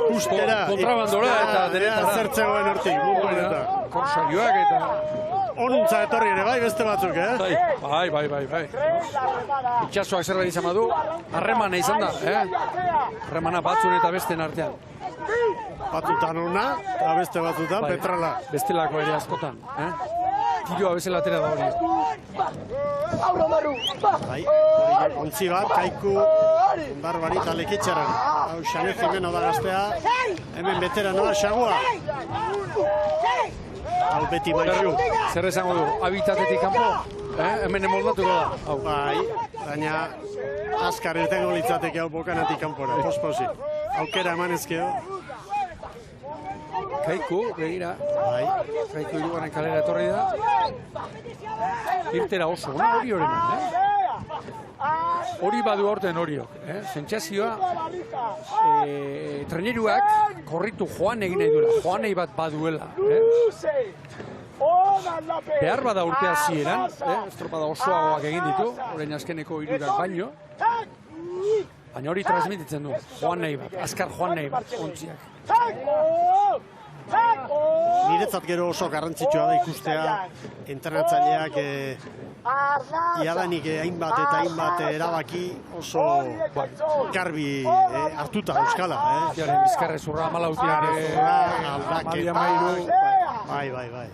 ikustera, kontrabandora eta denetara. Zertzegoen hortik, eta. Korsarioak eta... Onuntza etorri ere, bai, beste batzuk, Bai. Itxasoak zerbait izan badu, harremana izan da, harremana batzun eta besten artean. Batzutan ona, eta beste batzutan petrala. Bestelako ere askotan, Tiroa bezala atera da hori. Bai, ontzi bat, Kaiku, Ondarbari eta Lekitxarrari. Hau, Xane Jimeno da gaztea, hemen veteranoa, Xagua. Hau, beti maizu. Zer esango du, habitatetik kanpo, hemen emoldatuko da. Bai, baina azkar irtengo litzateke hau bokanatik kanpora, posposi. Aukera emanezkeo. Kaiku, begira. Bai. Kaiku hirugarren kalera etorri da. Irtera oso, hori horrenan, Hori badu aurten horiok, sentsazioa. Treneruak korritu joan egin nahi duela, joan nahi bat baduela, Behar bada urtea zieran, estropada osoagoak egin ditu, orain azkeneko hirurak baino. Baina hori transmititzen du, joan nahi bat, azkar joan nahi bat, ontziak. Niretzat gero oso garrantzitsua da ikustea entrenatzaileak iadanik hainbat eta hainbat erabaki oso garbi hartuta euskala. Bizkarrezurra amalautiak aldaketa. Bai.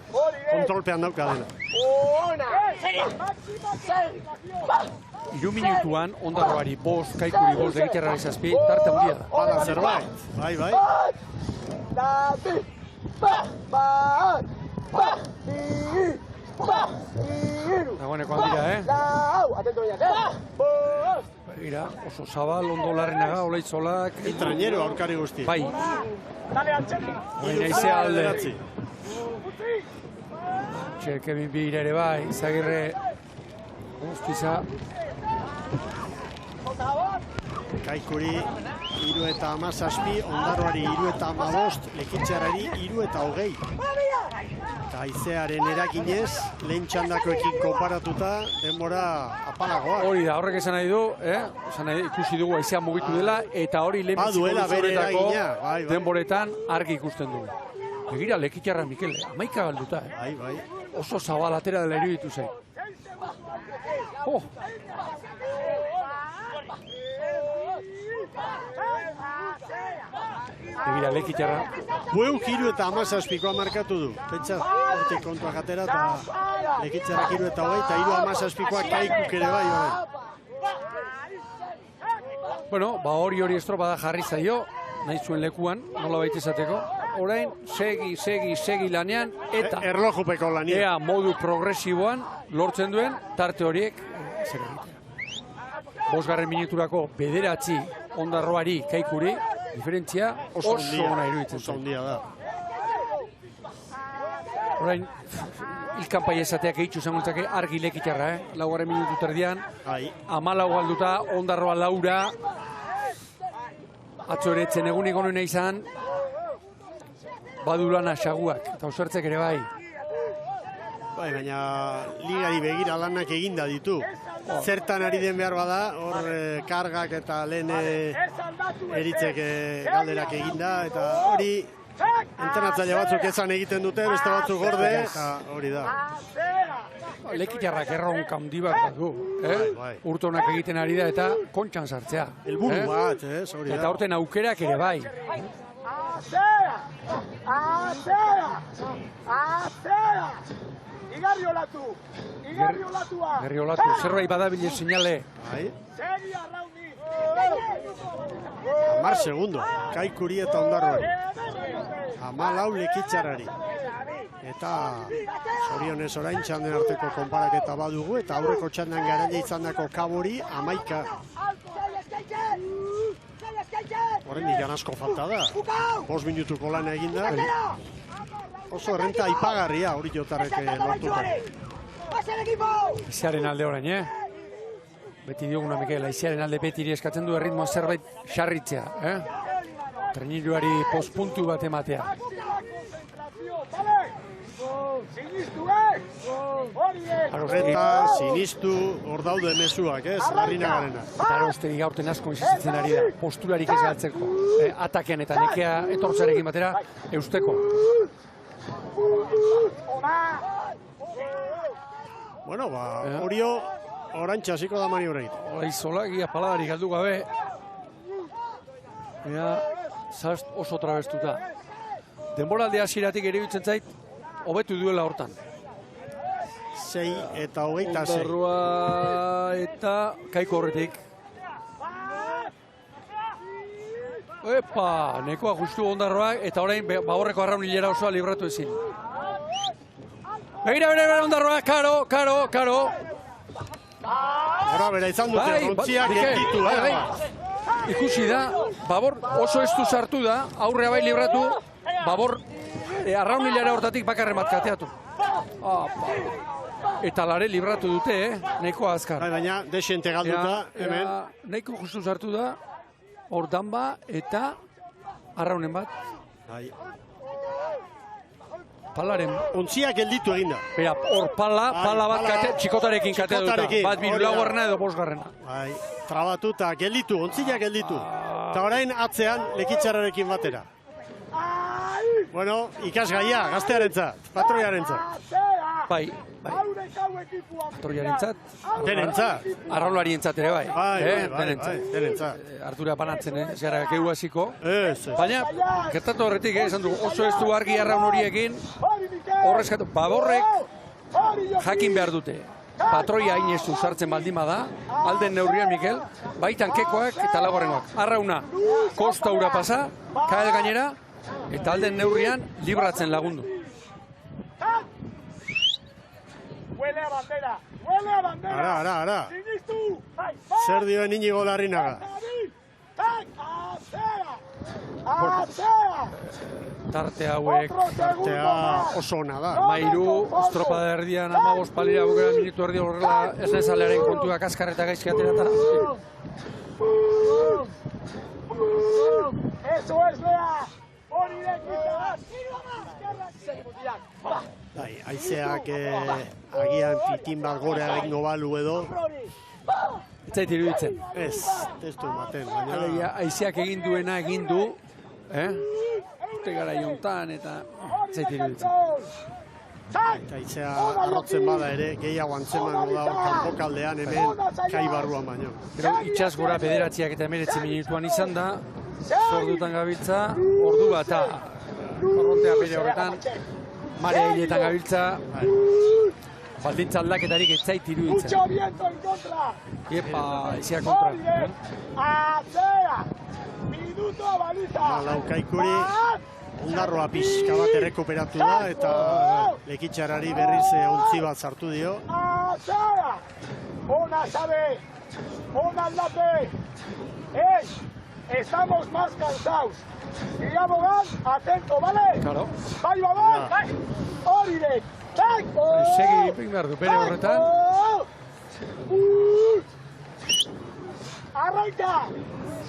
Kontrolpean dauka dena. 3 minutuan Ondarroari 5, Kaikuri 5, Lekitxarrari 7, tarte handia da. Bada zerbait. Bai. Dagoeneko handira, Begira, oso zabal, ondo larrenaga, olaitzolak. Trainero aurkari guzti. Bai. Hori naizea alde. Kevin Bira ere bai, Izagirre. Guztiza. Kaikuri 3:17, Ondarroari 3:15, Lekitxarrari 3:20. Eta Haizearen eraginez, lehen txandakoekin konparatuta, denbora apalagoa. Hori da, horrek esan nahi du, ikusi dugu Haizea mugitu dela, eta hori lehenbiziko denboretan argi ikusten du. Begira, Lekitxarra Mikel, 11 galduta, Bai. Oso zabal atera dela iruditu zen. Begira, Lekitxarra. Bueuk 3:17 markatu du. Pentsa, hortik kontua jatera eta Lekitxarrak 3:20 eta 3:17 Kaikuk ere bai. Bueno, hori estropada jarri zaio, nahi zuen lekuan, nola baita esateko. Orain, segi lanean, eta erlojupeko lanean. Ea modu progresiboan lortzen duen tarte horiek zer egitea. 5. minuturako 9 Ondarroari Kaikuri, diferentzia oso ona iruditzen. Oso ondia da. Orain, ilkanpai esateak egitzu zanguntzake argi Lekitxarra, 4. minutu terdian. 14 galduta, Ondarroa 4. Atzo ere etzen egunik onena izan, badulana Xaguak, eta osertzek ere bai. Bai, baina ligari begira lanak eginda ditu. Zertan ari den behar bada, hor kargak eta lehen eritzek galderak eginda, eta hori entrenatzaile batzuk ezan egiten dute, beste batzuk gorde, eta hori da. Lekitxarrak erronka handi bat du, urtonak egiten ari da eta kontxan sartzea. Helburu bat, hori da. Eta horten aukerak ere bai. Igarri olatu, zerbait badabile seinale. 10 segundo, Kaikuri eta Ondarroari. 14 Lekitxarrari. Eta zorionez orain txanden arteko konparaketa badugu, eta aurreko txandan garaile izandako Kabori 11. Horrendik asko falta da. 5 minutuko lana eginda. Oso errenta aipagarria hori jotarrek lortuta. Haizearen alde orain, Beti dioguna, Mikel, Haizearen alde beti eskatzen du erritmoa zerbait xarritzea, Treniruari postpuntu bat ematea. Eta sinistu hor daude mezuak, ez? Larrinagarena. Eta Arostegi gaurten asko insistitzen ari da, postularik ez galtzeko. Atakean eta nekea etortzarekin batera, eusteko. Bueno, Orio orantxa hasiko da maniobra egiten. Hola izolagia paladari galdu gabe. Ea, Sast oso trabestuta. Denboraldi hasieratik ere bitzen zait, hobetu duela hortan. 6 eta 26. Ondarroa eta Kaiko horretik. Epa, nekoa justu Ondarroak eta orain Baborreko arraunilera osoa libratu ezin. Begira, Ondarroa, karo. Gora bera izan dute, ontziak egitu. Ikusi da, Babor oso estu sartu da, aurrea bai libratu, Babor arraunilera hortatik bakarren bat kateatu. Eta lare libratu dute, nahiko azkar. Baina, desente galduta, hemen. Nahiko justu sartu da, hor danba eta arraunen bat. Palaren. Ontziak gelditu eginda. Bera, hor pala bat txikotarekin katea duta. Bat biru laugarrena edo bosgarrena. Trabatu eta gelditu, ontziak gelditu. Eta orain atzean lekitzarrarekin batera. Bueno, ikasgaia, gaztearentzat, patroiarentzat. Bai. Patroiarentzat. Denentzat. Arraularientzat ere bai. Denentzat. Artura panatzen, zara keu hasiko. Ez. Baina, gertatu horretik, esan du, oso ez du argi arraun horiekin, horrezkatu, Baborrek jakin behar dute. Patroia hain ez du sartzen baldin bada, alden neurrian, Mikel, baitan kekoak eta lagorrengoak. Arrauna, kosta ura pasa, kael gainera, eta alden neurrian libratzen lagundu. Ara. Zer dioen Inigo Larrinaga. Tarte hauek. Tartea oso ona da. Mairu, estropa da erdian, 15 palira bukera minutu erdi horrela ez nezalearen kontuak azkarreta gaizki aterata. Eso es, Lea. Hori dekita. Aizeak agian pitin bat gorea egingo balu edo. Ez zait iruditzen. Ez du ematen. Aizeak egin duena egin du. Urte gara jontan eta ez zait iruditzen. Eta aizea arrotzen bada ere, gehiago antzeman da kanpokaldean hemen kai barruan baino. Gero itxas gora bederatziak eta 19 minutuan izan da. Zordutan gabiltza, ordu bat eta korrontea bere horretan. Mare hiletan gabiltza, baldintza aldaketarik ez zait iruditzen. Iepa, izia kontra. Malau Kaikuri, Ondarroa pixka bat errekuperatu da eta lekitxarari berriz ontzi bat sartu dio. Ona sabe, ona aldate, estamos más cansados. Y abogán, atento, ¿vale? Claro. Bai, babán, horire, Segi ipin behar du, bere horretan. Arranca,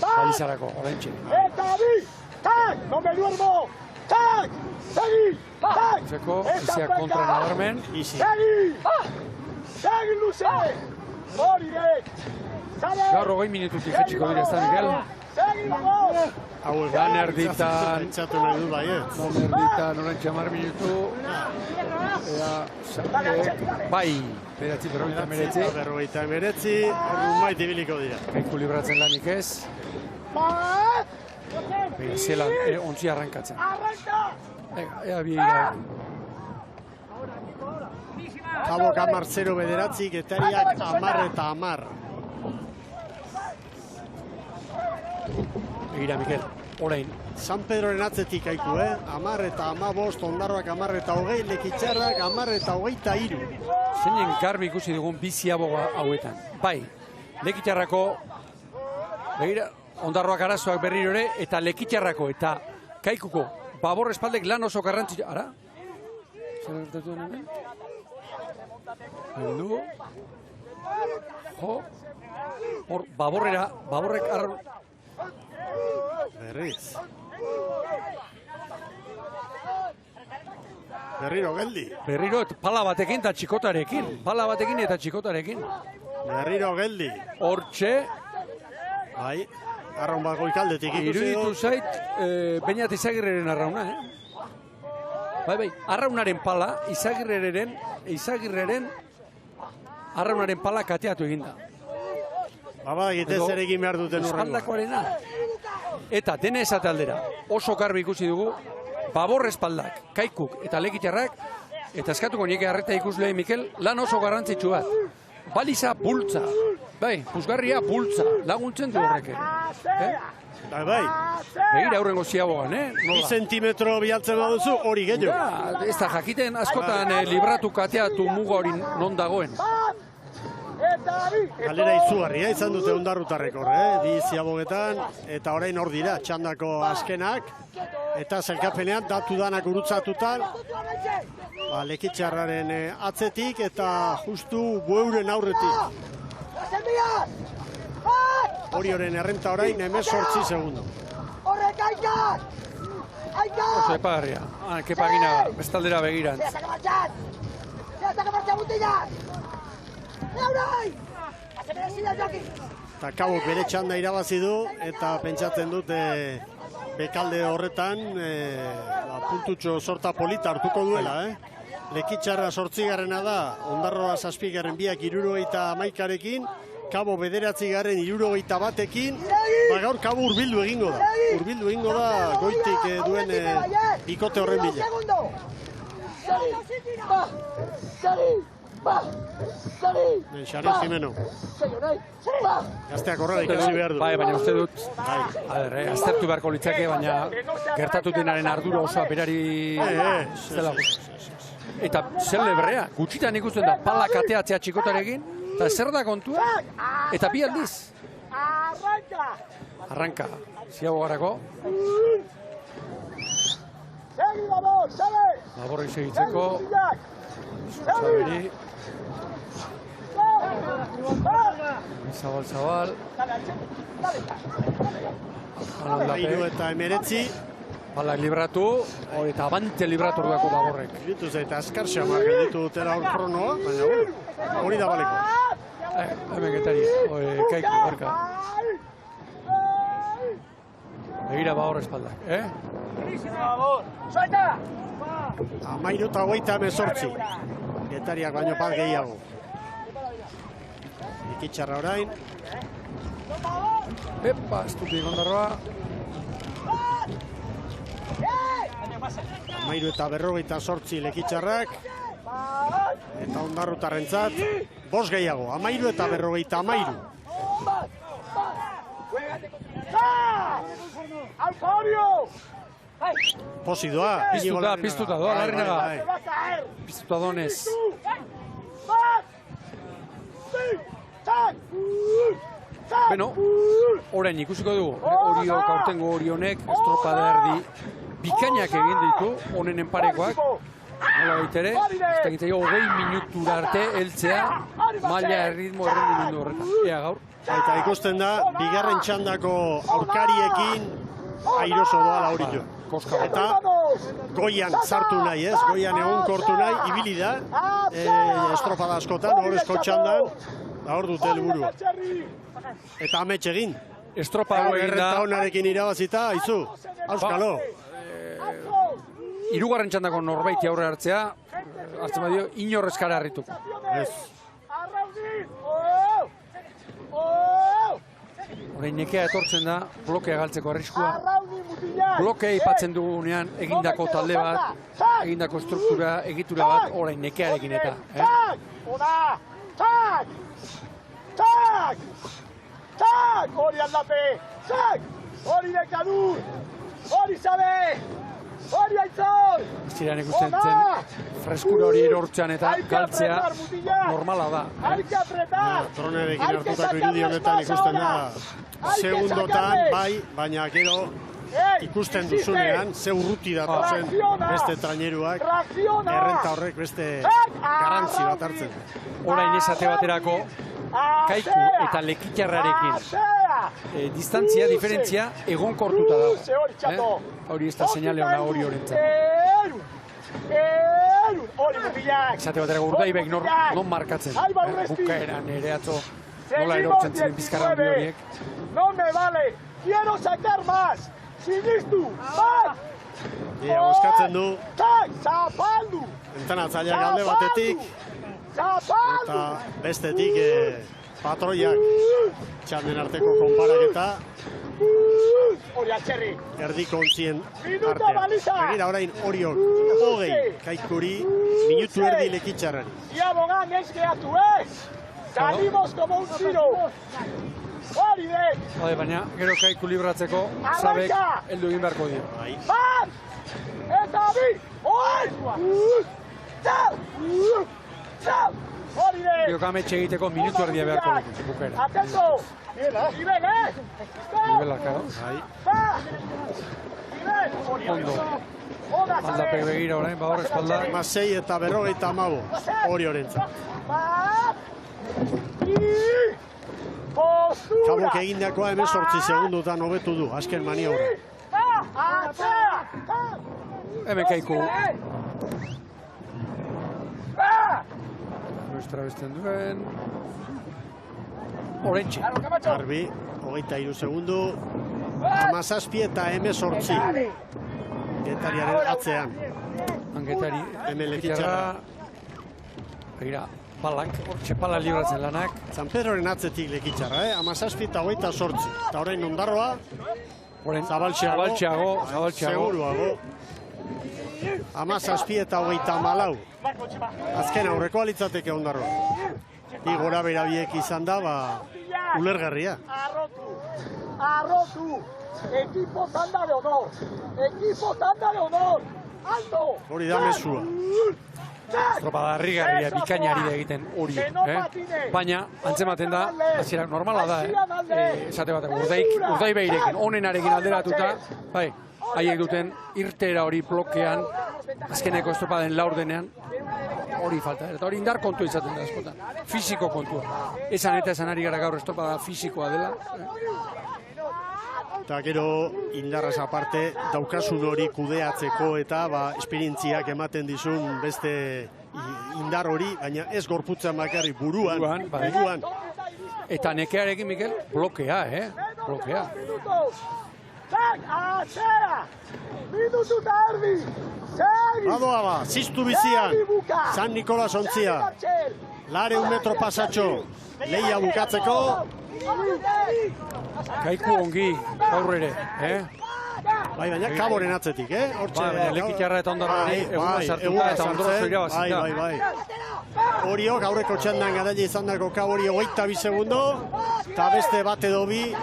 Balizarako, oraintxe. eta bi, no me duermo, segi, Zeko, izia kontra nabarmen. segi, luze, horire, Gaur 20 minututik etxiko dira ez da, Miguel. segi, vamos. Dan erditan, Pentsatu nahi du baiet. orantxe 10 minutu. Bai, beratzi, Berrogeita emeretzi, ordu maite ibiliko dira. Kaiku libratzen lanik ez. Zelan, ontzi arrankatzen. Ea biega. Jabok 10-0 bederatzi, Getariak 10 eta 10. Egira, Mikel, orain. San Pedroren atzetik haiku, 10 eta 15, Ondarroak 10 eta 20, Lekitxarrak 10 eta 23. Zeinen garbi ikusi dugun biziaboga hauetan. Bai, Lekitxarrako, begira, Ondarroak arazoak berriro ere, eta Lekitxarrako eta Kaikuko Babor espaldek lan oso garrantzitsua. Ara? Zer gertatu den hemen? Heldu. Jo. Hor, Baborrek Berriz. Berriro geldi. Berriro pala batekin eta txikotarekin. Pala batekin eta txikotarekin. Berriro geldi. Hortxe. Bai, arraun bat goikaldetik ikusi Iruditu zait, Beñat Izagirreren arrauna, Bai, arraunaren pala, Izagirreren arraunaren pala kateatu eginda. Baba egite zer egin behar duten urrengoa. Espaldakoarena. Eta dena esate aldera, oso garbi ikusi dugu, babor espaldak, Kaikuk eta Lekitxarrak, eta eskatuko nike Arreta ikusle Mikel, lan oso garrantzitsu bat. Baliza bultza, bai, puzgarria bultza, laguntzen du horrek. Bai. Begira aurrengo ziabogan, Bi zentimetro bialtzen baduzu, hori gehiago. Ez da jakiten askotan libratu kateatu muga hori non dagoen. Galera izugarria izan dute ondarrutarrek horre, bi ziabogetan, eta orain hor dira, txandako azkenak, eta zelkapenean datu danak urutzatutan, Lekitxarraren atzetik eta justu Bueuren aurretik. Orioren errenta orain 18 segundo. Oso epagarria, kepagina bestaldera begirantz. Eta Kabok bere txanda irabazi du, eta pentsatzen dute bekalde horretan puntutxo sorta polita hartuko duela, Lekitxarra 8garrena da, Ondarroa 7garren, biak 71arekin, Kabo 9garren 61ekin, gaur Kabo hurbildu egingo da. Hurbildu egingo da goitik duen bikote horren bila. Xarin Jimeno. Gazteak horrela ikasi behar du. Bai, baina uste dut, aztertu beharko litzake, baina gertatu denaren ardura osoa berari zela guzti. Eta zer lebrea, gutxitan ikusten da, pala kateatzea txikotarekin, eta zer da kontua, eta bi aldiz. Arranka, ziago garako. Laborri segitzeko. Zaberi. Zabal. Hiru eta 19. Balak libratu, eta abante libratu orduako Baborrek. Ditu zaita askar xamar gelditu dutela hor kronoa, baina hori da baleko. Hemen getari, Kaiku barka. Begira Babor espaldak, Amairu eta 28. Getariak baino bat gehiago. Lekitxarra orain. Epa, estupid Ondarroa. Amairu eta 58 Lekitxarrak. Eta Ondarrutarrentzat, 5 gehiago. Amairu eta 53. Posi doa. Piztuta doa, Larrinaga. Piztuta donez. Beno, orain ikusiko dugu. Orio, kaurtengo Orionek, estropada erdi. Bikainak egin ditu, honen enparekoak. Nola baitere, ez da gitzaio 20 minutura arte heltzea maila erritmo errendimendu horretan. Ea gaur. Eta ikusten da, bigarren txandako aurkariekin airoso doala Orio. Eta goian sartu nahi, goian egon kortu nahi, ibili da, estropada askotan, horrezko txandan, da hor dute helburua. Eta amets egin. Estropada egin da. Errenta honarekin irabazita, aizu, auskalo. Hirugarren txandako norbaiti aurre hartzea, hartzen badio, inorrezkara harrituko. Ez. Horein nekea etortzen da, blokea galtzeko arriskua. Blokea ipatzen dugunean egindako talde bat, egindako struktura, egitura bat, horein nekearekin eta. Hori aldape! Hori dekadur! Hori sabe! Hori aitzor! Ziren ikusten zen, freskura hori erortzean eta galtzea normala da. Tronerekin hartutako irudi honetan ikusten da segundotan, bai, baina gero ikusten duzunean, ze urruti datozen beste traineruak, errenta horrek beste garrantzi bat hartzen. Orain esate baterako, Kaiku eta Lekitxarrarekin distantzia, diferentzia, egonkortuta dago. Hori ez da seinale hona hori horentzat. Hori mutilak. Esate batera Urdaibek non markatzen. Bukaeran ere atzo nola erortzen ziren bizkarra handi horiek. No me vale. Quiero sacar más. Sinistu. Bat. Dira, boskatzen du. Tak, zapaldu. Entrenatzailea galde batetik. Zapaldu. Eta bestetik patroiak txanden arteko konparaketa. Hori atxerri. Erdiko ontzien Minuto artean. baliza. Begira orain Oriok, hogei, Kaikuri, minutu erdi lekitxarrari. Ia bogan ez gehatu, Salimos como un tiro. Hori dek. Baina, gero Kaiku libratzeko, Zabek heldu egin beharko dio. Bat! Eta bi! Hoi! Txau! Txau! Hori dek. Biokametxe egiteko minutu erdia beharko dugu, bukaera. Atento! Ibel, Ibela, karo. Ondo. Aldapek begira orain, ba hor espalda. 6 eta 55 hori horentzat. Kabok egindakoa 18 segundutan hobetu du, azken maniobra. Hemen Kaiku. Nuestra besten duen. Orentxe. Garbi, 23 segundu. 17 eta 18. Getariaren atzean. Getari. Hemen lekitxarra. Begira, balak, hortxe pala libratzen lanak. San Pedroren atzetik lekitxarra, 17 eta 28. Eta orain ondarroa. Zabaltxeago. Seguruago. 17 eta 24. Azken aurreko alitzateke ondarroa. Igora berabiek izan da, ulergarria. Arrotu. Equipo tanda de honor. Alto. Hori da mesua. Estropada harrigarria bikainari da egiten hori. Baina, antzematen da, hasiera normala da, esate bateko, Urdaibeirekin, onenarekin alderatuta, bai, haiek duten irtera hori blokean, azkeneko estropaden laurdenean, hori falta. Eta hori indar kontua izaten da askotan. Fisiko kontua. Esan eta esan ari gara gaur estropada fisikoa dela. Eta gero indarraz aparte daukasun hori kudeatzeko eta esperientziak ematen dizun beste indar hori, baina ez gorputzen bakarrik buruan. Eta nekearekin, Mikel, blokea, blokea. Minutu eta erdi. Badoa ziztu bizian, San Nikolas ontzia. Lareun metro pasatxo, lehia bukatzeko. Kaiku ongi, gaur ere, Baina Kaboren atzetik, Baina lekitxarra eta ondarroari eguna sartuta eta ondorozko irabazita. Bai. Horiok, aurreko txandan garaile izan dago Kabori 22 segundo, eta beste bat edo bi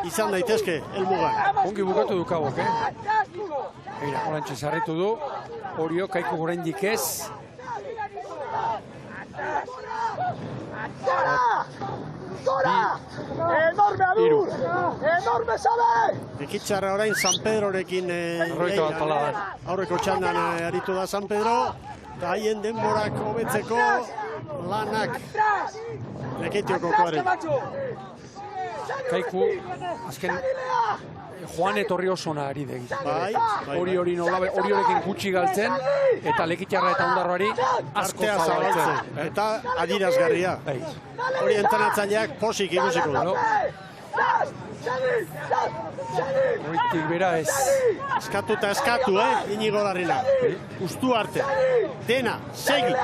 izan daitezke, helmugan. Ongi bukatu du Kabok, orantxe sarritu du, Horiok Kaiku oraindik ez. Gora! Enorme Adur! Enorme Sabe! Ekitxarra orain San Pedrorekin aurreko txandan aritu da San Pedro, eta haien denborak hobetzeko lanak leketioko koaren. Kaiku, azken Joan etorri osona ari degit. Hori horrekin gutxi galtzen, eta lekitxarra eta ondarroari asko zabaltzen. Eta adirazgarria. Hori entrenatzaileak posik ikusiko du. Horretik bera ez. Eskatu eta eskatu, Inigo Larrina. Ustu arte. Dena, segi.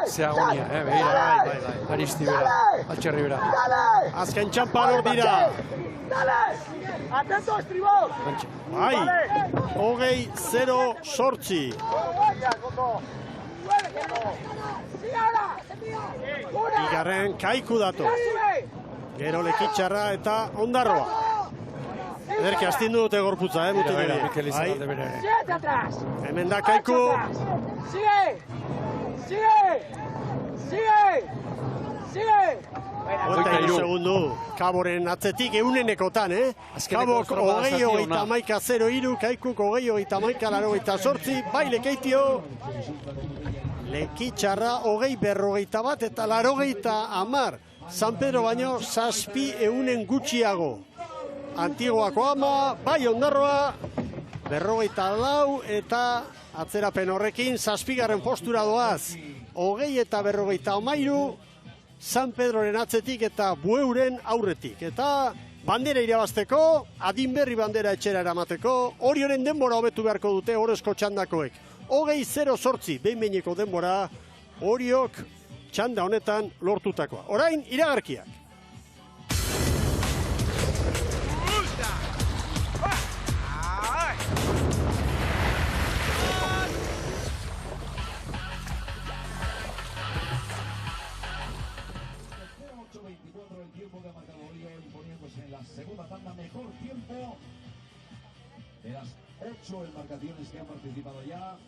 Ze agonia, behira. Aristi bera, altxerri bera. Azken txampan hor dira. Atento, estribor! Bai, 20-0-8. Bigarren Kaiku dato. Gero lekitxarra eta ondarroa. Ederki astindu dute gorputza, mutil hori. Hemen da Kaiku. Sigue! 23 segundu, Kaboren atzetik eunenekotan, Kabok 20-31-0, Kaikuk 20-31-8, bai lekeitio. Lekitxarra 20-41 eta 80. San Pedro baino 700 gutxiago. Antiguako ama, bai ondarroa, 44 eta atzerapen horrekin, 7. postura doaz, 20-53, San Pedroren atzetik eta Bueuren aurretik. Eta bandera irabazteko, adinberri bandera etxera eramateko, Orioren denbora hobetu beharko dute Orezko txandakoek. 20-08, behin-behineko denbora, Oriok txanda honetan lortutakoa. Orain, iragarkiak. Segunda tanda, mejor tiempo de las 8 embarcaciones que han participado ya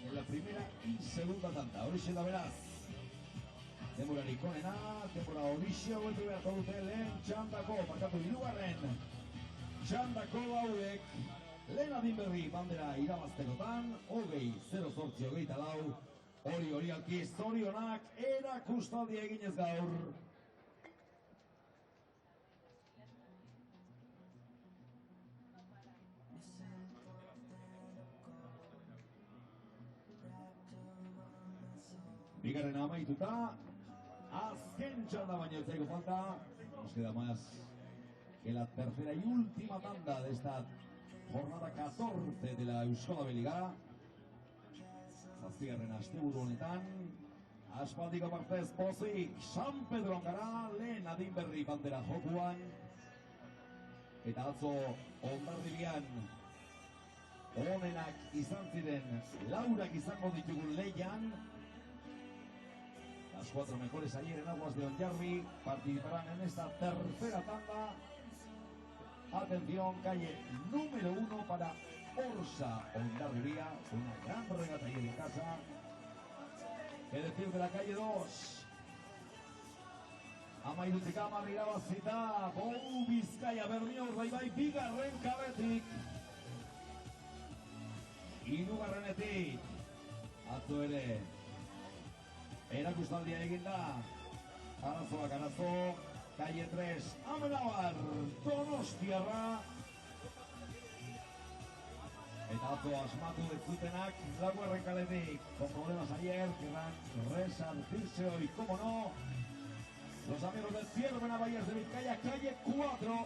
en la primera y segunda tanda. Horixe da beraz, denborari konena, denbora horixe hobetu beharko dute lehen txandako, markatu hirugarren txandako daudek, lehen adinberri bandera irabaztekotan, 20-08-24, hori alki zorionak erakustaldi eginez gaur. Bigarren amaituta, azken txanda baino ez zaigu falta. Nos queda más que la tercera y última tanda de esta jornada 14 de la Euskal Liga. Zazpigarren asteburu honetan, aspaldiko partez pozik, San Pedron gara, lehen adinberri bandera jokuan. Eta atzo Hondarribian onenak izan ziren, laurak izango ditugun lehian. Las 4 mejores ayer en aguas de Onyarri participarán en esta tercera tanda. Atención, calle número 1 para Orsa Hondarribia, una gran regata ayer en casa. ¿Qué decir de la calle 2? Amairutik amar irabazita, Bou Bizkaia Bermeo Urdaibai bigarren kabetik. Hirugarrenetik, atzo ere erakustaldia egin da, arazoak arazo, calle 3, Amenabar, Donostiarra. Eta atzo asmatu dezutenak, lagu errenkaletik, con problemas ayer, querrán resarcirse hoy, como no, los amigos del Cierre Benavalles de Vizcaya, calle 4.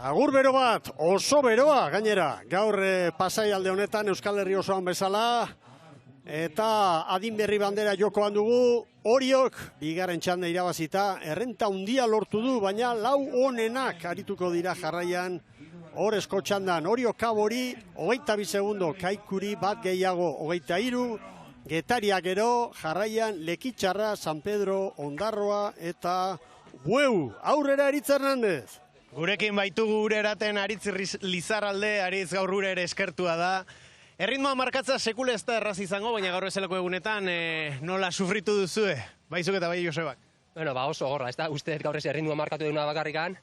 Agur bero bat, oso beroa, gainera, gaur pasaialde honetan Euskal Herri osoan bezala, eta adinberri bandera jokoan dugu, Oriok, bigarren txanda irabazita, errenta handia lortu du, baina lau onenak arituko dira jarraian, Orezko txandan, Oriok Kabori, 22 segundo, Kaikuri bat gehiago, 23, Getaria gero, jarraian Lekitxarra, San Pedro, Ondarroa eta Bueu, aurrera Aritz Hernandez. Gurekin baitugu gure eraten Aritz Lizarralde, Aritz gaur gure ere eskertua da. Erritmoa markatza sekule ez da erraz izango, baina gaur bezalako egunetan nola sufritu duzue, baizuk eta bai Josebak. Bueno, ba oso gorra, ez da, uste gaur ez erritmoa markatu duguna bakarrikan,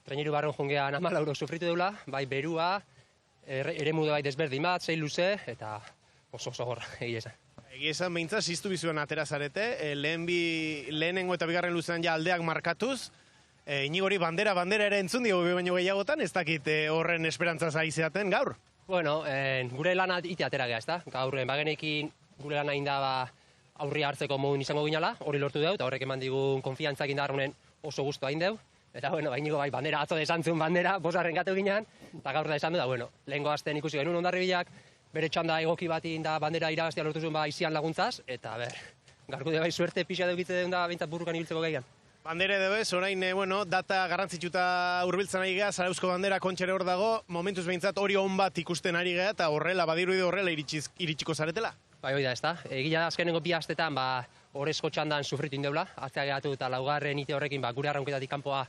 traineru barron jongean 14 euro sufritu dugula, bai berua, ere muda bai desberdin bat, 6 luze, eta oso gorra, egia esan. Egia esan behintzat, ziztu bizuen atera zarete, lehenengo eta bigarren luzean ja aldeak markatuz, Inigori bandera ere entzun dio baino gehiagotan, ez dakit horren esperantza zaizeaten gaur? Bueno, gure lana ite atera geha, ez da? Gaur, bagenekin gure lana inda aurri hartzeko modun izango ginala, hori lortu deu, eta horrek eman digun konfiantzak indar honen oso guztu hain deu. Eta, bueno, bainigo bai, bandera atzo desantzun bandera, bosarren gatu ginean, eta gaur da esan du da, bueno, lehengo azten ikusi genuen Hondarribiak, bere txanda egoki bat inda bandera irabaztia lortu zuen ba izian laguntzaz, eta gaurko de bai suerte pixa deukitze deun da behintzat burrukan ibiltzeko gehian. Bandera edo ez, orain, data garrantzitsuta hurbiltzen ari geha, Zarauzko bandera kontxere hor dago, momentuz behintzat hori on bat ikusten ari geha, eta horrela, badiruide horrela iritsiko zaretela? Bai, hori da, ez da. Egila azkenengo bi astetan, Orezko txandan sufritu indebla, atzea gehatu eta laugarren ite horrekin, gure arraunketatik kanpoa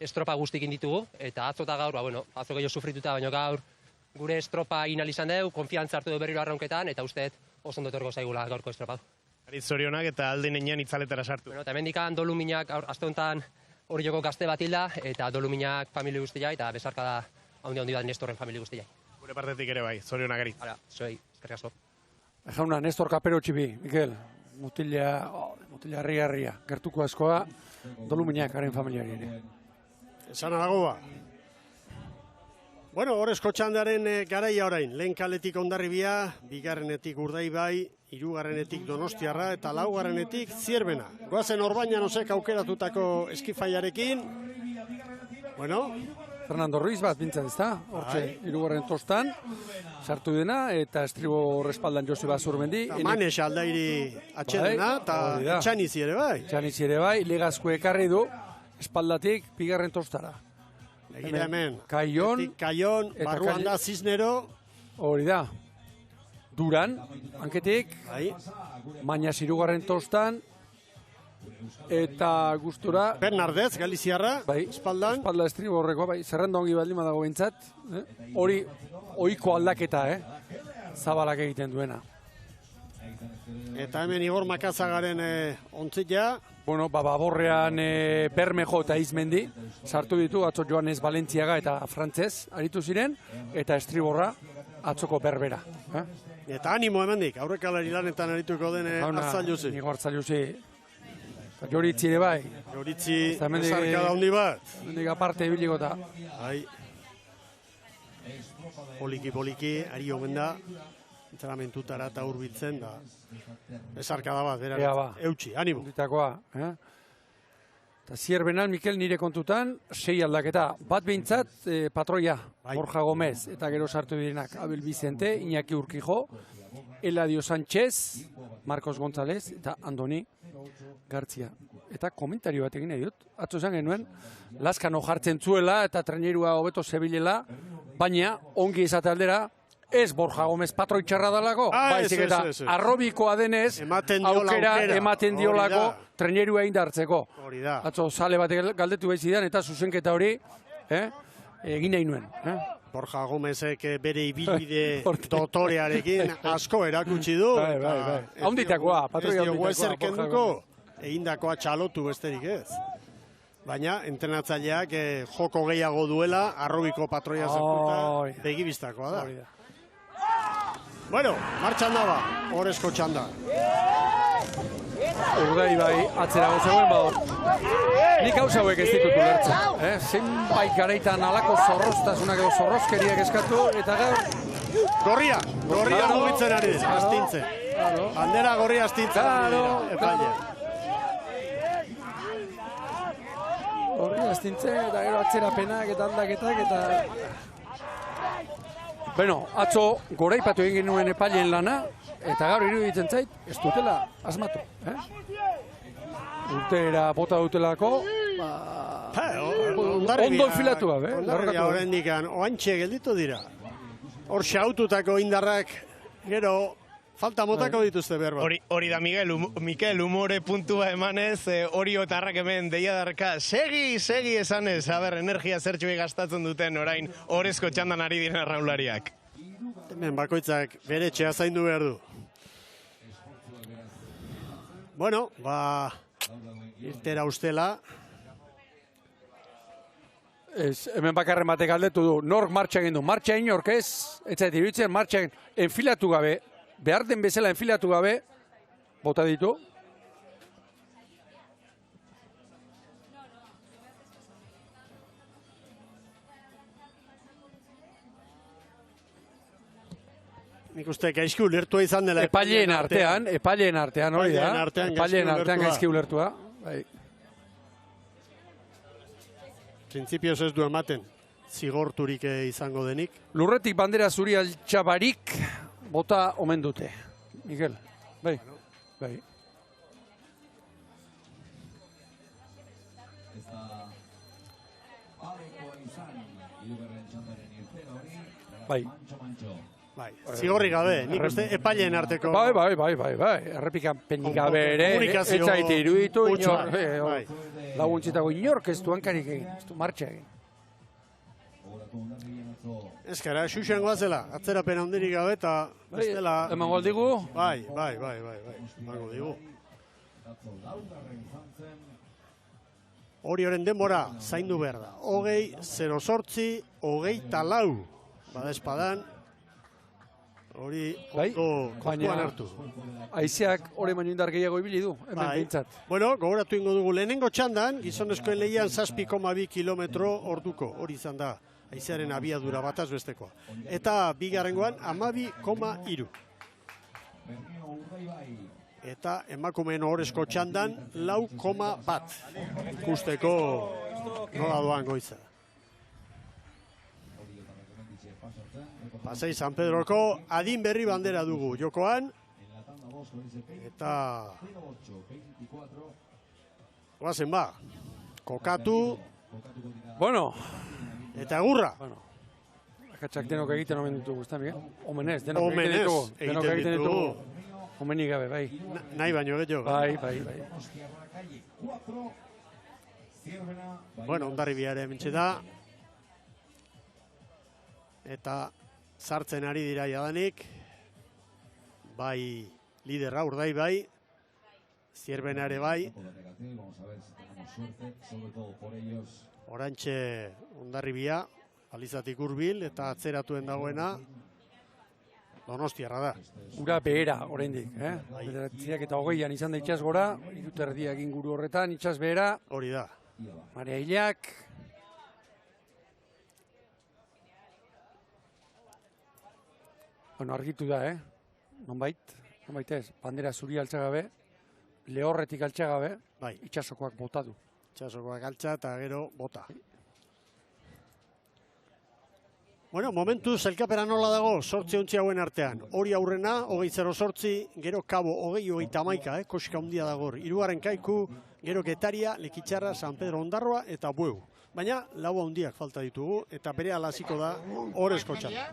estropa guztikin ditugu, eta atzo eta gaur, atzo gehiago sufrituta, baina gaur gure estropa inalizan dugu, konfiantza hartu dugu berriro arraunketan, eta usteet oso ondo etorriko zaigula gaurko estropadu. Aritz zorionak eta alde nenean itzaletara sartu. Bueno, eta hemendikan Doluminak aste honetan Orioko gazte bat hilda, eta Doluminak familia guztia, eta besarka da handi bat Nestorren familia guztia. Gure partetik ere bai, zorionak Aritz. Hala, zuei. Eskerrik asko. Jauna, Nestor Kapero txibi, Mikel, mutila harria, gertuko askoa, doluminak haren familiari ere. Esan dago ba. Bueno, horrezko txandaren garaia orain, lehen kaletik Hondarribia, bigarrenetik Urdaibai, hirugarrenetik Donostiarra eta laugarrenetik Zierbena. Goazen Orbañan osek aukeratutako eskifaiarekin. Bueno, Fernando Ruiz bat bintzat ezta, hortxe, hirugarren tostan, sartu dena, eta estribo respaldan Joseba Zurmendi. Manes aldairi atxedena, eta Txanizi ere bai. Txanizi ere bai, Legazko ekarri du, espaldatik, bigarren tostara. Egira hemen, Kaion, barruan da Cisnero. Hori da. Duran, hanketik, Mañas hirugarren tostan, eta gustura... Bernardez, Galiziarra, espaldan. Espalda estribo horrekoa, bai, zerrenda ongi baldin badago behintzat. Hori, ohiko aldaketa, zabalak egiten duena. Eta hemen Igor Makazagaren ontzila. Bueno, baborrean Bermejo eta Izmendi sartu ditu, atzo Joanes Valentziaga eta Frantzez aritu ziren, eta estriborra atzoko Berbera. Eta animo hemendik, aurrekalari lanetan arituko den Arzailuzi. Nigo Arzailuzi. Joritzi ere bai. Joritzi, ezarkada handi bat. Mendik aparte ibiliko eta. Poliki, ari omen da. Entrenamentuetara eta hurbiltzen da. Ezarkada bat, eutxi, animo. Ditakoa, Eta Zierbenan, Mikel, nire kontutan, 6 aldaketa. Bat behintzat, patroia, Borja Gomez, eta gero sartu direnak, Abel Vicente, Iñaki Urquijo, Eladio Sánchez, Marcos González, eta Andoni Gartzia. Eta komentario bat egin edut, atzo esan genuen, Laskano jartzen zuela, eta trenerua hobeto zebilela, baina, ongi izate aldera, ez Borja Gomez patroi txarra dalako, baizik eta arrobikoa denez, aukera ematen diolako trenerua indartzeko. Atzo sale bat galdetu behizidan eta zuzenketa hori egin nahi nuen. Borja Gomezek bere ibilbide dotorearekin asko erakutsi du. Haunditakoa, patroia haunditakoa. Ez diogu kenduko, egindakoa txalotu besterik ez. Baina, entrenatzaileak joko gehiago duela, arrobiko patroia zerkuta, begibistakoa da. Bueno, martxan daba, horrezko txanda. Urdaibai atzera gozegoen bado. Nik hauza hauek ez ditut ulertzen. Zenbait garaitan alako zorroztasunak edo zorrozkeriak eskatu, eta gaur... Gorria mugitzen ari, astintzen. Bandera gorria astintzen ari dira, epaile. Gorria astintzen, eta gero atzerapenak eta aldaketak, eta... Bueno, atzo goraipatu egin genuen epaileen lana, eta gaur iruditzen zait, ez dutela asmatu. Urtera bota dutelako, ondo enfilatu gabe. Ondarribia horrendik oantxe gelditu dira. Hor xaututako indarrak, gero, falta motako dituzte behar bat. Hori da, Mikel, humore puntua emanez, hori otarrak hemen deiadarka, segi esanez, energia zertxue gastatzen duten orain horrezko txandan ari diren arraulariak. Hemen bakoitzak bere txea zaindu behar du. Bueno, irtera ustela. Hemen bakarren batek aldetu du, nork martxa egin du, martxa inork ez, ez zait iruditzen, martxa enfilatu gabe, behar den bezala enfilatu gabe, bota ditu. Nik uste gaizki ulertua izan dela. Epaileen artean, hori da. Epaileen artean gaizki ulertua. Printzipioz ez du ematen, zigorturik izango denik. Lurretik bandera zuri altxabarik bota omen dute. Mikel, bai. Bai, zigorri gabe, nik uste epaileen arteko... Bai, errepikan penik gabe ere, ez zaite iruditu, laguntzitako inork ez du hankarik egin, ez du martxa egin. Ez gara, xuxen goazela, atzerapen handirik gabe eta bestela... Emango aldigu? Bai, emango digu. Hori horren denbora, zaindu behar da. 20:08, 24, bada espadan, Hori Bai, kontuan hartu. Aizeak hori baino indar gehiago ibili du, hemen behintzat. Bueno, gogoratu ingo dugu lehenengo txandan, gizonezkoen lehian 7,2 kilometro orduko, hori izan da, aizearen abiadura bataz bestekoa. Eta bigarrengoan 12,3. Eta emakumeen ohorezko txandan 4,1. Ikusteko nola doan goiza. Pasai San Pedroko adin berri bandera dugu jokoan. Eta guazen ba, kokatu. Bueno. Eta egurra. Bueno. Akatsak denok egiten omen ditugu, ez da, Miguel? Omenez, denok egiten ditugu. Omenik gabe, bai. Nahi baino gehiago. Bai. Bueno, Hondarribia ere mintxe da. Eta sartzen ari dira jadanik. Bai liderra Urdaibai. Zierbena ere bai. Orantxe Hondarribia, Alizatik hurbil eta atzeratuen dagoena Donostiarra da. Ura behera, oraindik, Bederatziak eta 20an izan da itxas gora, 3:30 inguru horretan, itxas behera. Hori da. Marea hilak. Bueno, argitu da, Nonbait ez, bandera zuri altxagabe, lehorretik altxagabe, itxasokoak bota du. Itxasokoak altxa eta gero bota. Bueno, momentuz elkapera nola dago, 8 ontzi hauen artean. Hori aurrena, 20-08, gero Kabo 20-11, koska handia dago. Hirugarren Kaiku, gero Getaria, Lekitzarra, San Pedro Ondarroa eta Bueu. Baina, lau handiak falta ditugu, eta bere alaziko da horrezko txanda.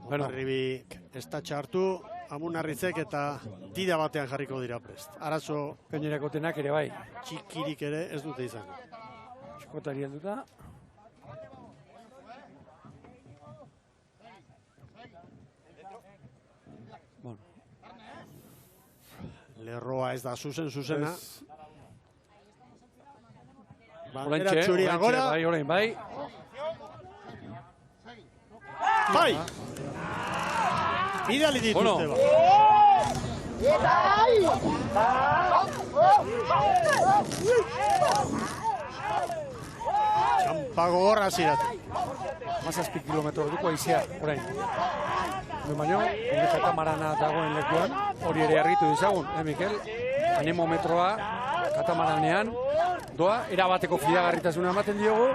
Hondarribik ez da txartu, Amunarrizek eta dida batean jarriko dira prest. Arazo Gainerako tenak ere bai. Txikirik ere ez dute izango. Txikotari helduta. Bueno. Lerroa ez da zuzena. Bandera txuria gora. Bai, orain bai. Bai! Bidali dituzte ba. Txampago gorra ziratu. 17 kilometro orduko aizea, orain. Baina, gure katamarana dagoen lekuan, hori ere argitu dizagun, Mikel? Anemometroa katamaranean doa, erabateko fidagarritasuna ematen diogu,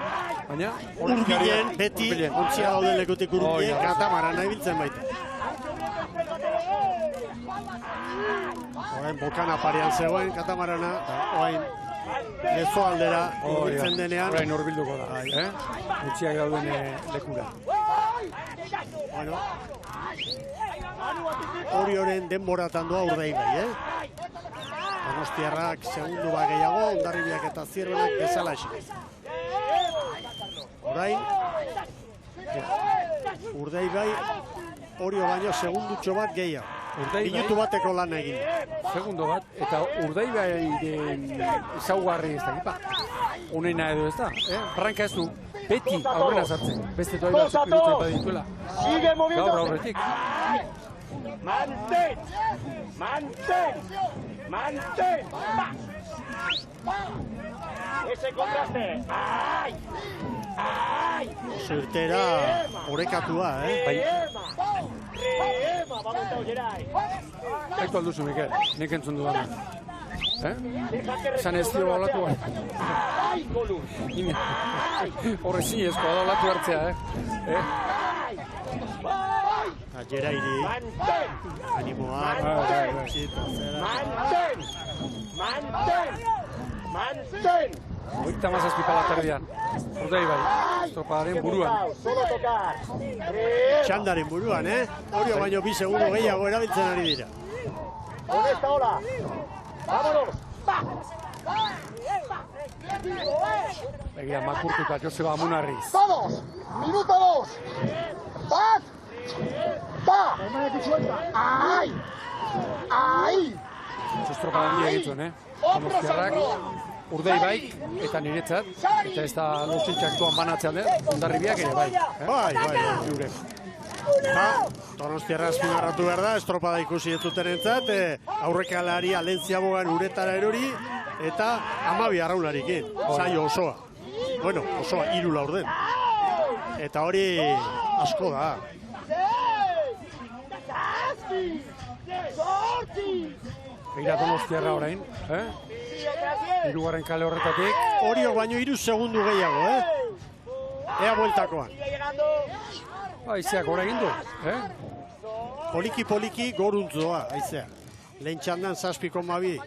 baina... Urbilen, beti, ontzia dauden lekutik urbilen, katamarana ibiltzen baita. Orain Bokana parean zegoen katamarana, orain lezo aldera ibiltzen denean. Orain horbilduko da, Utziak dauden lekura. Bueno, hori horren denboratan doa Urdaibai, Donostiarrak segundu bat gehiago, Hondarribiak eta Zierbenak bezalaxe. Orain, Urdaibai hori baino segundutxo bat gehiago. Minutu bateko lan egin. Segundo bat, eta Urdaibairen ezaugarri ez da, gipa. Unena edo ez da, Branka ez du, beti aurrera sartzen. Beste doa ibatzeko irutzen badituela. Gaur aurretik. Mantén! Ese contraste! ¡Ay! Zertera orekatua, Aitu alduzu, Mikel, nik entzun dudana. Esan ez dio olatu horre zinezkoa da olatu hartzea, Jerairi, animoa, Mantén! Oita mazazpi palatardian, Urdaibai, estropadaren buruan. Txandaren buruan, Hori baino 2 segundo gehiago erabiltzen ari dira. Con esta ola, vámonos! Begira, Makurtuka, Joseba Amunarriz. Todos, minuto 2. ¡Bat! ¡Va! ¡Ay! Estropada handia egitzen, ¡Otro Sandro! Urdei bai, eta niretzat, eta ez da lortzintxaktuan banatzean den, Hondarribiak ere bai. Bai. Jure. Donostiarra azpimarratu behar da, estropada ikusi entzuten entzat, aurrekalari Alentziabogan uretara erori, eta 12 arraunarikin, saio osoa. Bueno, osoa, 3 laurden. Eta hori asko da. Begira Donostiarra orain, hirugarren kale horretatik. Oriok baino 3 segundu gehiago, Ea bueltakoan. Aizeak gora egin du, Poliki goruntzoa, aizea. Lehen txandan 7,2.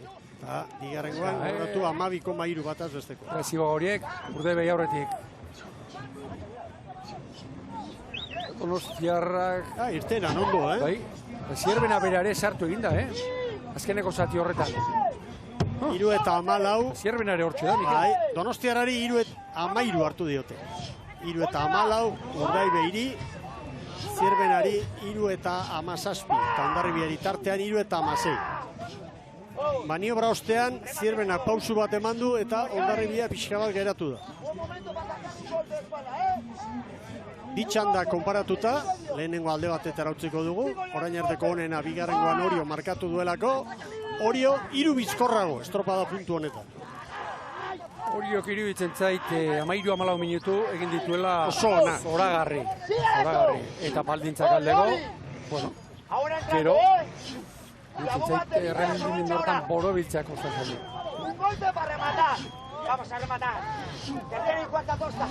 Eta bigarrengoan goratu 12,3 bataz besteko. Resibo horiek, urde behi aurretik. Donostiarrak... Irtenan ondo, Bai, Zierbena berare sartu eginda, azkeneko zati horretan. 3-14. Zierbena ere hortxe da, Bai, Donostiarrari 3-13 hartu diote. 3-14, Urdai behiri, Zierbenari 3-17, eta Hondarribiari tartean 3-16. Maniobra ostean, Zierbena pausu bat eman du, eta Hondarribia pixka bat geratu da. Bitxanda konparatuta, lehenengo alde batetara utziko dugu, orain arteko honena bigarrengoan Orio markatu duelako, Orio 3 bizkorrago, estropada puntu honetan. Oriok iruditzen zait 13-14 minutu egin dituela zoragarri. Eta baldintzak aldego, bueno, gero, iruditzen zait errendimendu hortan borobiltzak ostatzaile. Un golpe para rematar. Vamos a rematar. Tercera y cuarta tosta.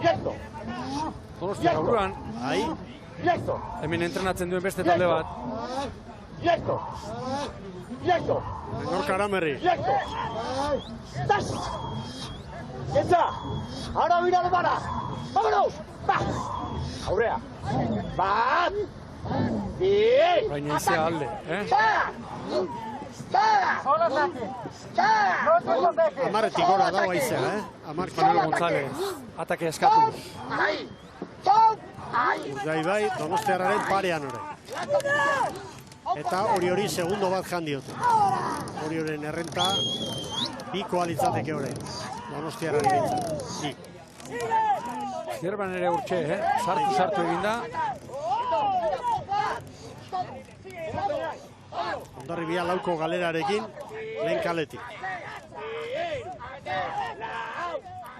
Listo. Donostia gauruan, Listo. hemen entrenatzen duen beste talde bat. Listo. Menor Karamerri. Listo. ¡Tas! ¡Entra! ¡Ahora mira de vara! ¡Vámonos! ¡Va! ¡Aurea! ¡Va! ¡Bien! Baina izea alde, Amarretik gora dago aizea, Manuel González, atake eskatu. Urdai Donostiarraren parean orain. Eta hori segundo bat jandiote. Horioren errenta bikoa litzateke orain. Donostiarrari bintzat. Zierban ere urtxe, sartu eginda. Hondarribia lauko galerarekin, lehen kaletik.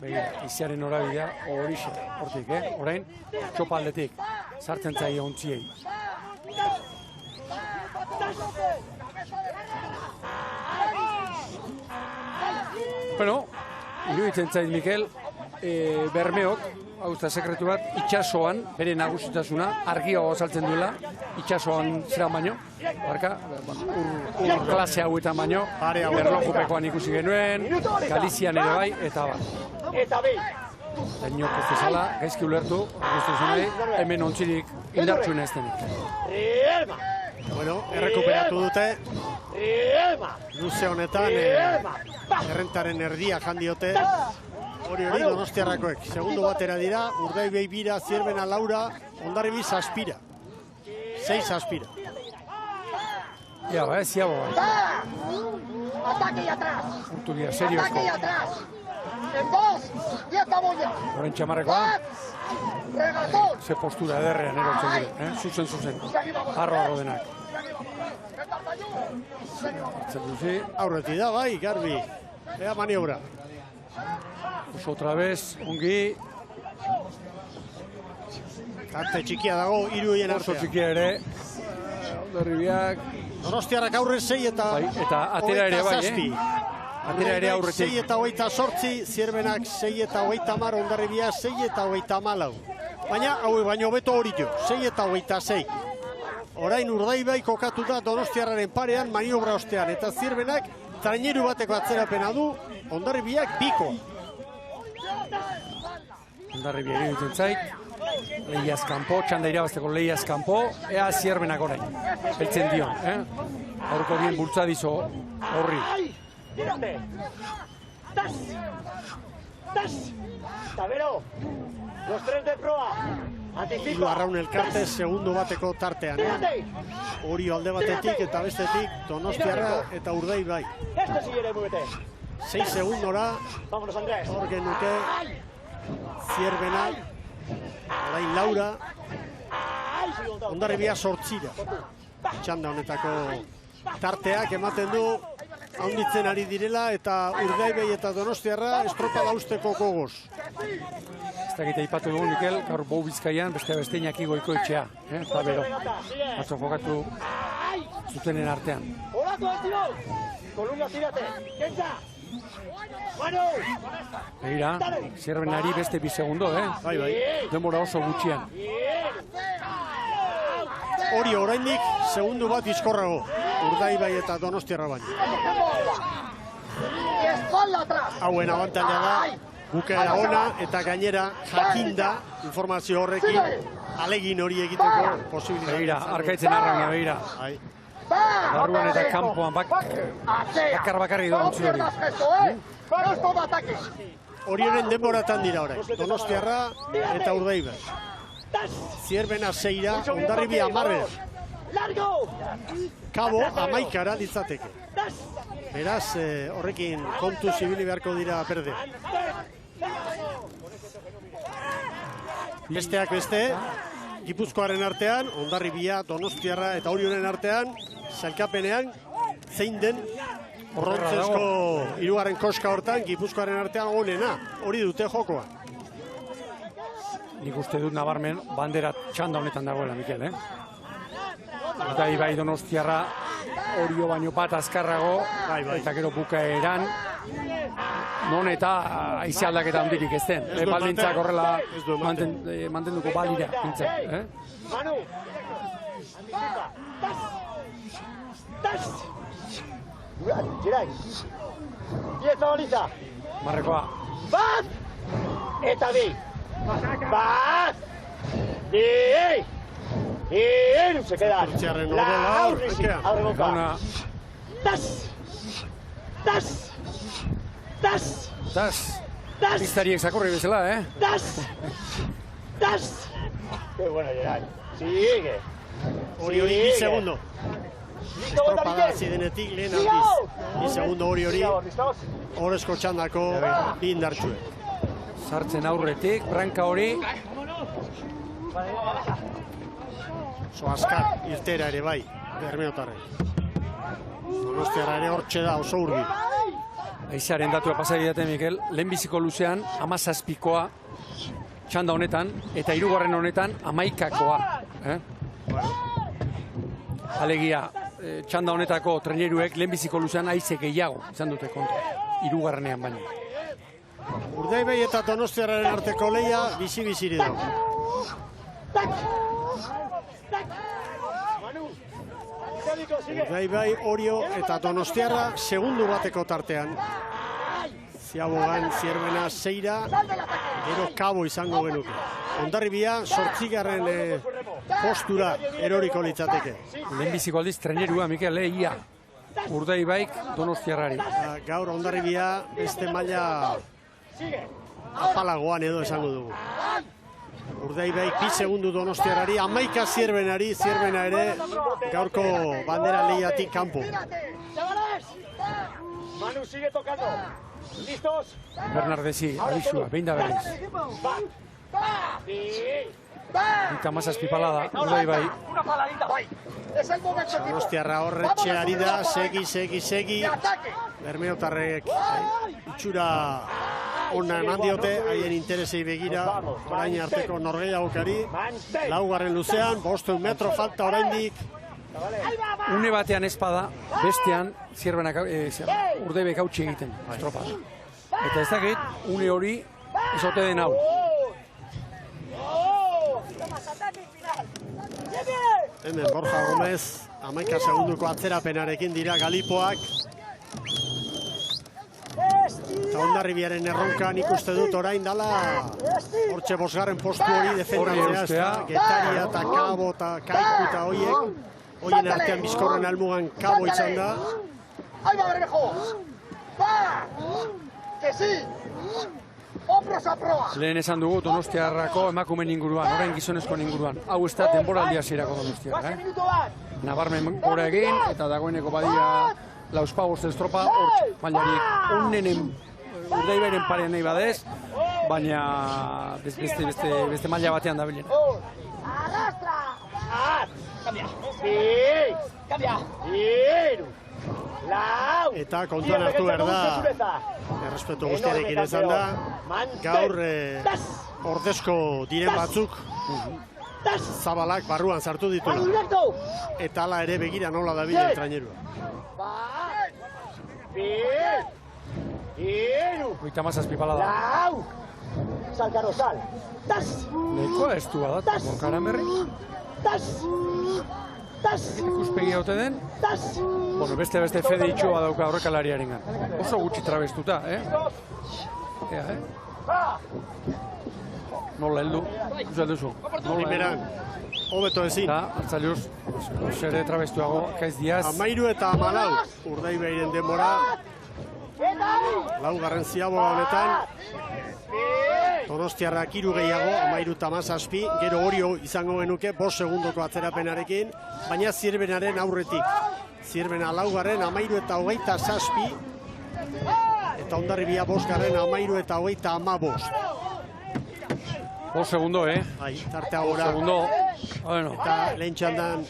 Begira, iziaren horabidea horixe, hortik, orain, txopaldetik, sartzen zaio ontziei. Bueno, iruditzen zait, Mikel, Bermeok, hau da sekretu bat, itxasoan, bere nagusitasuna, argia azaltzen duela, itxasoan zera baino, barka, ur klase hauetan baino, erlojupekoan ikusi genuen, Galizian ere bai, eta bat. Eta inok ez dezala, gaizki ulertu, hemen ontzirik indartsuena ez denik. Bueno, errekuperatu dute. Luze honetan, errentaren erdia jandiote. Hori Donostiarrakoek. Segundo batera dira, Urdai behi bira, Zierbena laura, Hondarribi zazpira. 6 aspira. Ja, ziago. Ataque y atrás. Urtu dira, serio Ataque y atrás. En 2, y acabó ya. Horren txamarrekoa. Remató. Ze postura ederrean erotzen dire, zuzen. Arro denak. Aurreti da, bai, garbi. Ea maniobra. Pues otra vez, ongi. Tarte txikia dago, 3 hien Oso artean. txikia ere. Hondarribiak. Donostiarrak aurre 6 eta... Bai, eta atera ere bai, Atera ere aurretik. 6 eta 28, Zierbenak 6 eta 30, Hondarribia 6 eta 34. Baina, hau baino beto hori jo, 6 eta 26. Orain Urdaibai kokatu da Donostiarraren parean, maniobra ostean, eta Zierbenak traineru bateko atzerapena du, Hondarribiak biko. Hondarribia iruditzen zait. Lehiaz kanpo, txanda irabazteko lehiaz kanpo, ea Zierbenak orain. Beltzen dion, Aurko bien bultzadizo horri. Tírate. ¡Tas! Tabero. Los 3 de proa. Hiru arraun elkarte segundo bateko tartean. Orio alde batetik eta bestetik Donostiarra eta Urdaibai. Este sí ere muete. 6 segundora. Vámonos, Andrés. Hor genuke Zierbena, orain Laura, Hondarribia 8 txanda honetako tarteak ematen du handitzen ari direla eta Urdaibai eta Donostiarra estropada usteko gogoz. Ez dakite ipatu dugu, Mikel, gaur Bou Bizkaian, beste Iñaki Goikoetxea, eta bero, atzo jokatu zutenen artean. Olako el tiro. Columna, tírate. Kenza. Manu. Begira, Zierbenari beste 2 segundo, Bai. denbora oso gutxian. Hori oraindik segundu bat izkorrago, Urdaibai eta Donostiarra baino. Espalda atrás. Hauen abantaila da, bukaera ona eta gainera jakinda informazio horrekin alegin hori egiteko posibilitatea. Begira, arkaitzen arrauna, begira. Barruan eta kanpoan bakarri doa utzi hori. Horioren denboratan dira orain, Donostiarra eta Urdaibai. Zierbena 6, Hondarribia 10. Kabo 11 ditzateke. Beraz, horrekin kontu zibili beharko dira berde. Besteak beste, Gipuzkoaren artean, Hondarribia, Donostiarra eta Orionen artean, sailkapenean, zein den brontzezko 3. koska hortan, Gipuzkoaren artean onena, hori dute jokoa. Nik uste dut nabarmen bandera txanda honetan dagoela, Mikel, Urdaibai Donostiarra Orio baino bat azkarrago, eta gero bukaeran, non eta haize aldaketa handirik ez den. Baldintzak horrela mantenduko balira. Manu! Girai! Pieza baliza! Marrekoa. Bat! Eta bi! Bat! Bi! Hiru se quedan. Abre boca. Tas. Pistariek zakorri bezala, Tas. Qué bueno, Geray. Sigue. Hori 2 segundo. Estropada zidenetik lehen aldiz. 2 segundo hori. Horrezko txandako bi indartxue. Sartzen aurretik, branka hori. Oso azkar irtera ere bai, Bermeotarren. Donostiarra ere hortxe da, oso urbi. Aizaren datua pasari date, Mikel, lehenbiziko luzean 17koa txanda honetan, eta 3. honetan 11koa. Alegia, txanda honetako treneruek lehenbiziko luzean aize gehiago izan dute kontra, 3. baino. Urdaibai eta Donostiarraren arteko leia bizi-biziri dago. Urdaibai, Orio eta Donostiarra segundu bateko tartean. Ziabogan Zierbena 6, gero Kabo izango genuke. Hondarribia 8. postura eroriko litzateke. Lehenbiziko aldiz trenerua, Mikel, ia Urdaibaik Donostiarrari. Gaur Hondarribia beste maila apalagoan edo esango dugu. Urdaibai 2 segundu Donostiarrari, 11 Zierbenari, Zierbena ere gaurko bandera lehiatik kanpo. Manu sigue tocando. ¿Listos? Bernardesi, abisua, behin da berriz. Eta mazazpi palada, Urdaibai. Una paladita, bai. Es el momento, equipo. Donostiarra horretxe ari da, segi. Bermeotarrek itxura ona eman diote, haien interesei begira, orain arteko norgehiagokari. 4. luzean, 500 metro falta oraindik. Une batean espada, bestean Zierbenak Urdaibaik hautsi egiten, estropada. Eta ez dakit, une hori ezote den hau. Hemen Borja Gomez, 11 segunduko atzerapenarekin dira Galipoak. Eta Hondarribiaren erronkan ikuste dut orain dala hortxe 5. postu hori defendatzea. Getaria eta Kabo eta Kaiku eta hoiek. Hoien artean bizkorren almugan Kabo izan da. Ahí va Bermejo. Va. Que sí. Hombros a proa. Lehen esan dugu Donostiarrako emakumen inguruan, orain gizonezko inguruan. Hau ez da denboraldia zirako Donostiarra, Nabarmen gora egin, eta dagoeneko badira lauspagoz estropa, hortxe, bainari onnenen Urdaibairen parean nahi badez, baina beste maila batean da bilen. Arrastra! Cambia! Sí! Cambia! Hiru! Lau! Eta kontuan hartu behar da, errespetu guztiarekin izan da, gaur ordezko diren batzuk zabalak barruan sartu ditula. Eta hala ere begira nola da bilen trainerua. Hogeita hamazazpi pala da. Lau! Salkaro, sal! Tas! Nahikoa ez du badat, Gorkaran berri. Tas! Tas! Ikuspegi haute den. Tas! Bueno, beste fede itxoa dauka horrekalariaren gan. Oso gutxi trabestuta, Ea, Nola heldu, duzu. Primeran, hobeto ezin. Eta, hartzaliuz, zere trabestuago, Kaiz Diaz. 13 eta 14 Urdaibairen denbora. Laugarren ziaboga honetan. Donostiarrak 3 gehiago, 13 eta 17, gero Orio izango genuke 5 segundoko atzerapenarekin, baina Zierbenaren aurretik. Zierbena laugarren 13 eta 27, eta Hondarribia 5garren 13 eta 15. 5 segundo, Bai, tartea gora. 5 segundo, bueno. Eta lehen txandan,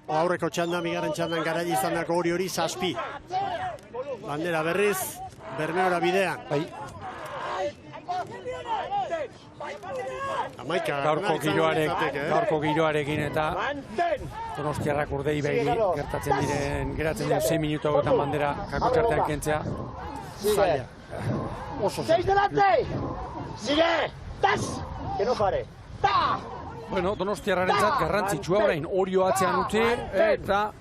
aurreko txandan, bigarren txandan garaile izan dako hori 7. Bandera berriz, Bermeora bidean. Bai. Gaurko giroarekin eta Donostiarrak Urdaibai geratzen diren 6 minutu hauetan bandera kakotxartean kentzea. Zaila. Oso zaila. 6 delante! Sigue! Tas! Que no pare. Ta! Bueno, Donostiarrarentzat garrantzitsua orain Orio atzean utzi eta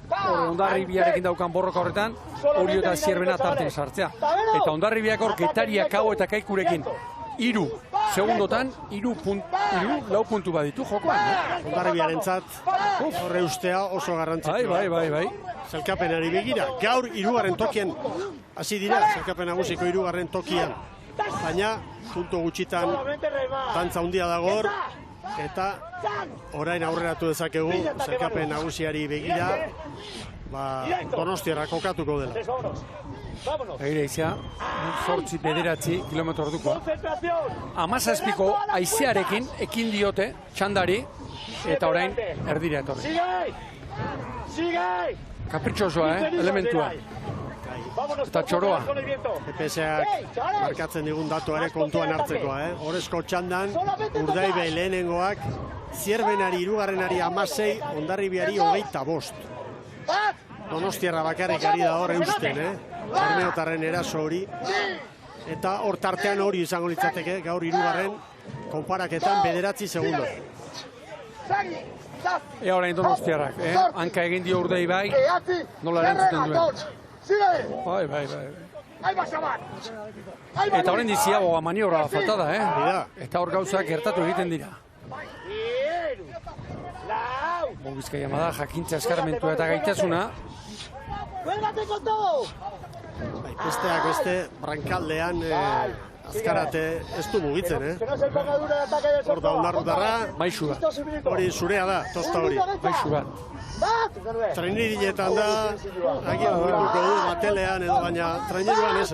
Hondarribiarekin daukan borroka horretan Orio eta Zierbena tarten sartzea. Eta Hondarribiak hor Getariak, Kabo eta Kaikurekin 3 segundotan 4 puntu baditu jokoan. Hondarribiarentzat horre ustea oso garrantzitsua. Bai. Zelkapenari begira, gaur 3. tokian hasi dira, zelkapen nagusiko 3. tokian. Baina, puntu gutxitan dantza handia dago hor, eta orain aurreratu dezakegu zelkapen nagusiari begira, Donostiarrak kokatuko dela. Begira izia, 8-9 kilometro ordukoa. 17ko haizearekin ekin diote txandari, eta orain erdira etorri. Kapritxosoa, elementua. Eta txoroa. EPS-ak markatzen digun datu ere kontuan hartzekoa, Horezko txandan, Urdaibai lehenengoak, Zierbenari 3. 16, Hondarribiari 25. Donostiarra bakarrik ari da hor eusten, Bermeotarren eraso hori. Eta hor tartean hori izango litzateke, gaur 3. konparaketan 9 segundo. Ea orain Donostiarrak, hanka egin dio Urdaibai, nola erantzuten duen. Bai. Eta horren diziagoa maniobra falta da, Eta hor gauzak gertatu egiten dira. Bizkaia da, jakintza eskarmentua eta gaitasuna. Besteak beste, brankaldean azkarate ez du mugitzen, Hor da Hondarrutarra, Maisu da. Hori zurea da, tosta hori. Maisu bat. Traineriletan da, agian mugituko du batelean edo, baina traineruan ez,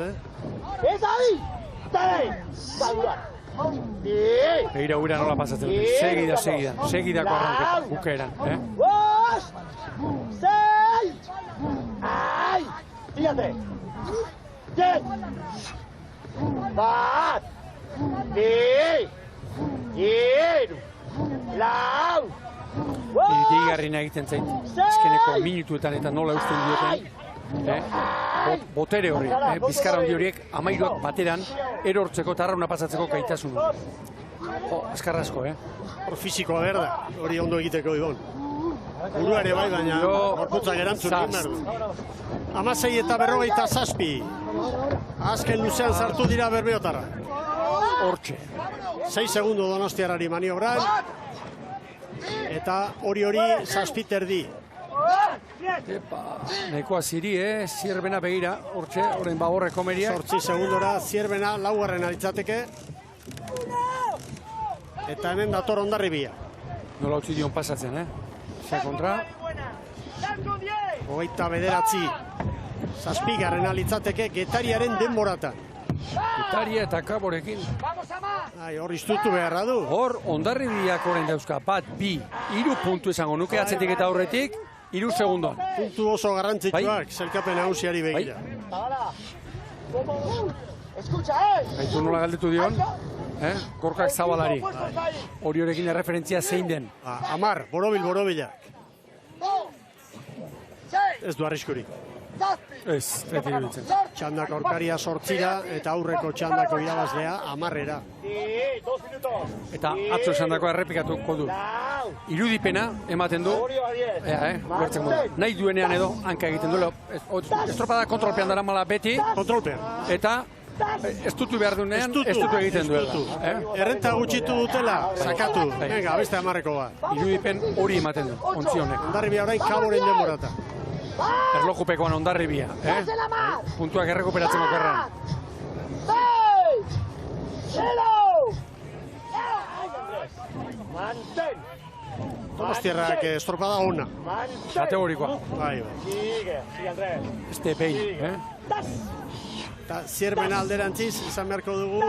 Begira gura nola pasatzen dute, segidako arranketa, bukaeran. 6! Ai! Fíjate! 10! Bat! Lau! Deigarrina egiten zait, azkeneko minutuetan eta nola eusten dioten. Botere horri, bizkarra handi horiek 13ak bateran erortzeko eta arrauna pasatzeko gaitasun. Azkarra asko, Hor fizikoa berda, hori ondo egiteko ibon. Buruare bai, baina gorputzak erantzun egin behar du. 16 eta 57. Azken luzean sartu dira Bermeotarra. Hortxe. 6 segundo Donostiarrari maniobran. Eta hori 7 erdi. Nahikoa ziri, Zierbena begira, hortxe, horrein baborreko meriak. 8 segundora, Zierbena laugarren aritzateke. Eta hemen dator Hondarribia. Nola utzi dion pasatzen, Zea kontra. 29. Zazpigarrena litzateke Getariaren denboratan. Getaria eta Kaborekin. Hor iztutu beharra du. Hor, Hondarribiak orain dauzka, bat, bi, 3 puntu izango nuke atzetik eta aurretik, 3 segundoan. Puntu oso garrantzitsuak, zelkapen nagusiari begira. Aitu nola galdetu dion, Gorkak Zabalari. Hori horrekin erreferentzia zein den. 10, borobilak. Ez du arriskurik. Ez, treti duditzen. Txandako aurkaria 8 eta aurreko txandako irabazlea 10. Eta atzo esan dako errepikatuko du. Irudipena ematen du, guertzen modu. Nahi duenean edo, hanka egiten du. Estropada kontrolpean dara mala beti. Kontrolpean. Eta estutu behar duenean, estutu egiten duela. Errenta gutxitu dutela, sakatu. Venga, beste 10ko bat. Irudipen hori ematen du, ontzi honek. Hondarribia orain Kaboren denborata. Erlojupekoan Hondarribia. Puntuak errekuperatzen okerran. Donostiarrak estropada ona. Kategorikoa. Bai. Este behin. Eta Zierbena alderantziz, izan beharko dugu,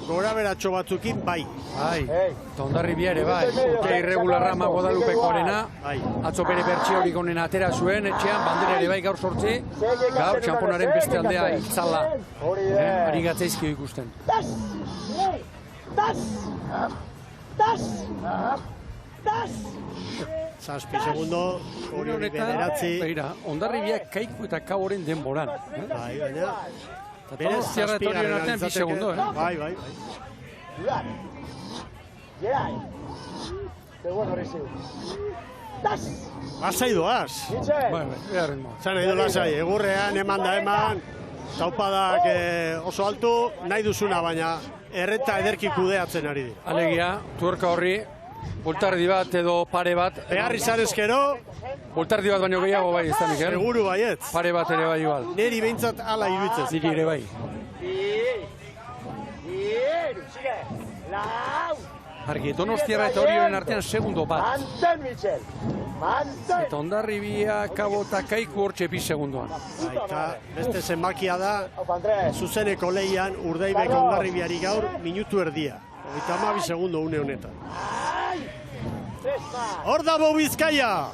gora beratxo batzukin bai. Eta Hondarribia ere bai. Urtea irregularra Guadalupekoarena. Atzo bere bertsiorik onena atera zuen, etxean, bandera ere bai gaur sortzi. Gaur, txamponaren beste aldea itzala. Ari gatzaizkio ikusten. Zazpi segundo, hori bederatzi. Begira, Hondarribiak Kaiku eta Kaboren denboran. Bai, baina. Berez, zerretorioen artean 2 segundo, Bai. Lasai doaz. Zan nahi du lasai, egurrean, eman. Taupadak oso altu, nahi duzuna, baina erreta ederki kudeatzen ari dira. Alegia, tuerka horri, bultardi bat edo pare bat. Behar izan ezkero. Bultardi bat baino gehiago bai, ez da, Mikel? Seguru baiet. Pare bat ere bai igual. Neri behintzat ala iruditzen. Niri ere bai. Argi, Donostiarra eta Orioren artean segundo bat. Eta Hondarribia, Kabo eta Kaiku hortxe 2 segundoan. Eta beste zenbakia da, zuzeneko lehian Urdaibek Hondarribiari gaur minutu erdia. 32 segundo une honetan. Hor dago Bizkaia!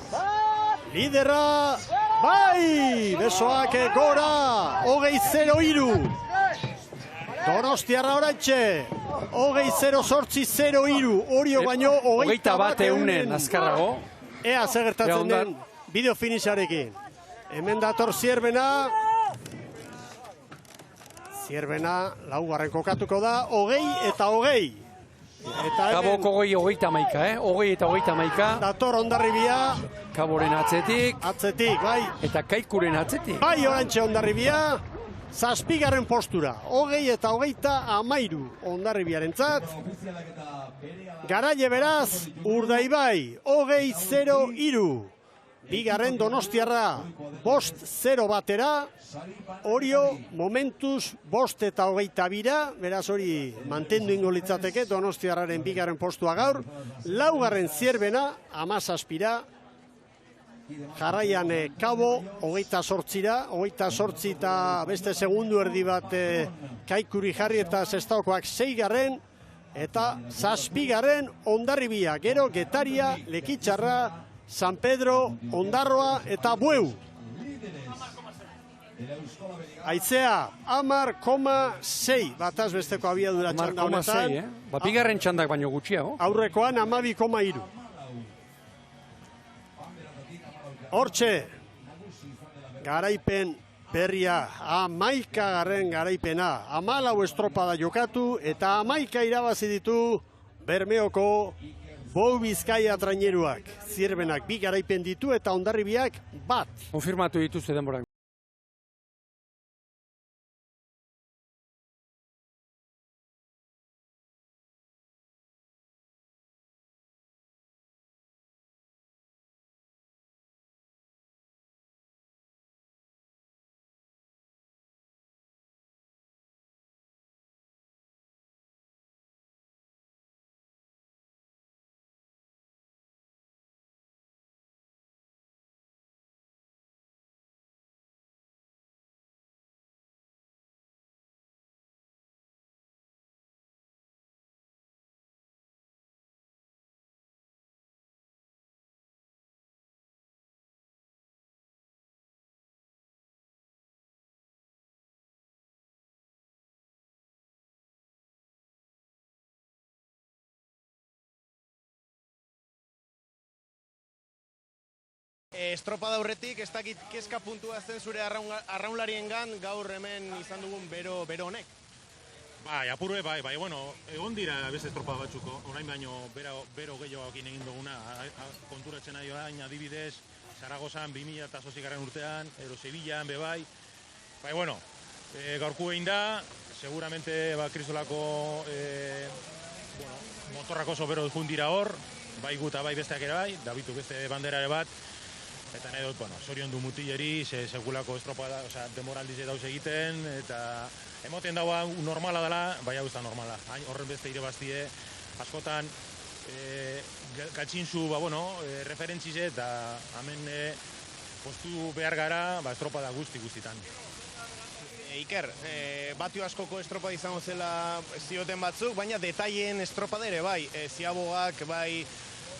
Lidera, bai! Besoak gora! 20-0-3! Donostiarra oraintxe! 20-0-8-0-3! Orio baino 21 azkarrago. Ea zer gertatzen den bideo finixarekin. Hemen dator Zierbena. Zierbena laugarren kokatuko da, 20-20. Kaboko 20-21, 20-21. Dator Hondarribia. Kaboren atzetik. Atzetik, bai. Eta Kaikuren atzetik. Bai, orantxe Hondarribia. 7. postura. 20-23 Hondarribiarentzat. Garaile beraz, Urdaibai. 20-0-3. Bigarren Donostiarra 5-0 batera, Orio momentuz 5 eta 22, beraz hori mantendu ingo litzateke Donostiarraren bigarren postua gaur, laugarren Zierbena 17, jarraian Kabo 28, 28 eta beste segundu erdi bat Kaikuri jarri eta Sestaokoak 6garren, eta 7garren Hondarribia, gero Getaria, Lekitxarra, San Pedro, Ondarroa eta Bueu. Aitzea, 10,6 bataz besteko abiadura txanda honetan. Bigarren txandak baino gutxiago. Aurrekoan 12,3. Hortxe, garaipen berria, 11garren garaipena. 14 estropada jokatu eta 11 irabazi ditu Bermeoko Bou Bizkaia traineruak. Zierbenak 2 garaipen ditu eta Hondarribiak 1. Konfirmatu dituzte denborak. Estropada aurretik, ez dakit kezka puntua zen zure arraunlariengan gaur hemen izan dugun bero honek. Bai, apurue, bai, bueno, egon dira beste estropada batzuko, orain baino bero gehiagoekin egin duguna, konturatzen ari orain adibidez, Zaragozan 2008 urtean, edo Sevillan, bebai, bai, bueno, gaurku egin da, seguramente kristolako motorrak oso bero jun dira hor, bai guta bai besteak ere bai, dabitu beste banderare bat, eta nahi dut, bueno, zorion du mutileri, segulako estropada, oza, demoraldize dauz egiten, eta emoten daua normala dela, bai hau ez da normala. Horren beste irebaztie, askotan, gatxinzu, referentzize, eta hemen postu behar gara, estropada guztitan. Iker, batio askoko estropada izango zela zioten batzuk, baina detailen estropada ere bai, ziabogak, bai,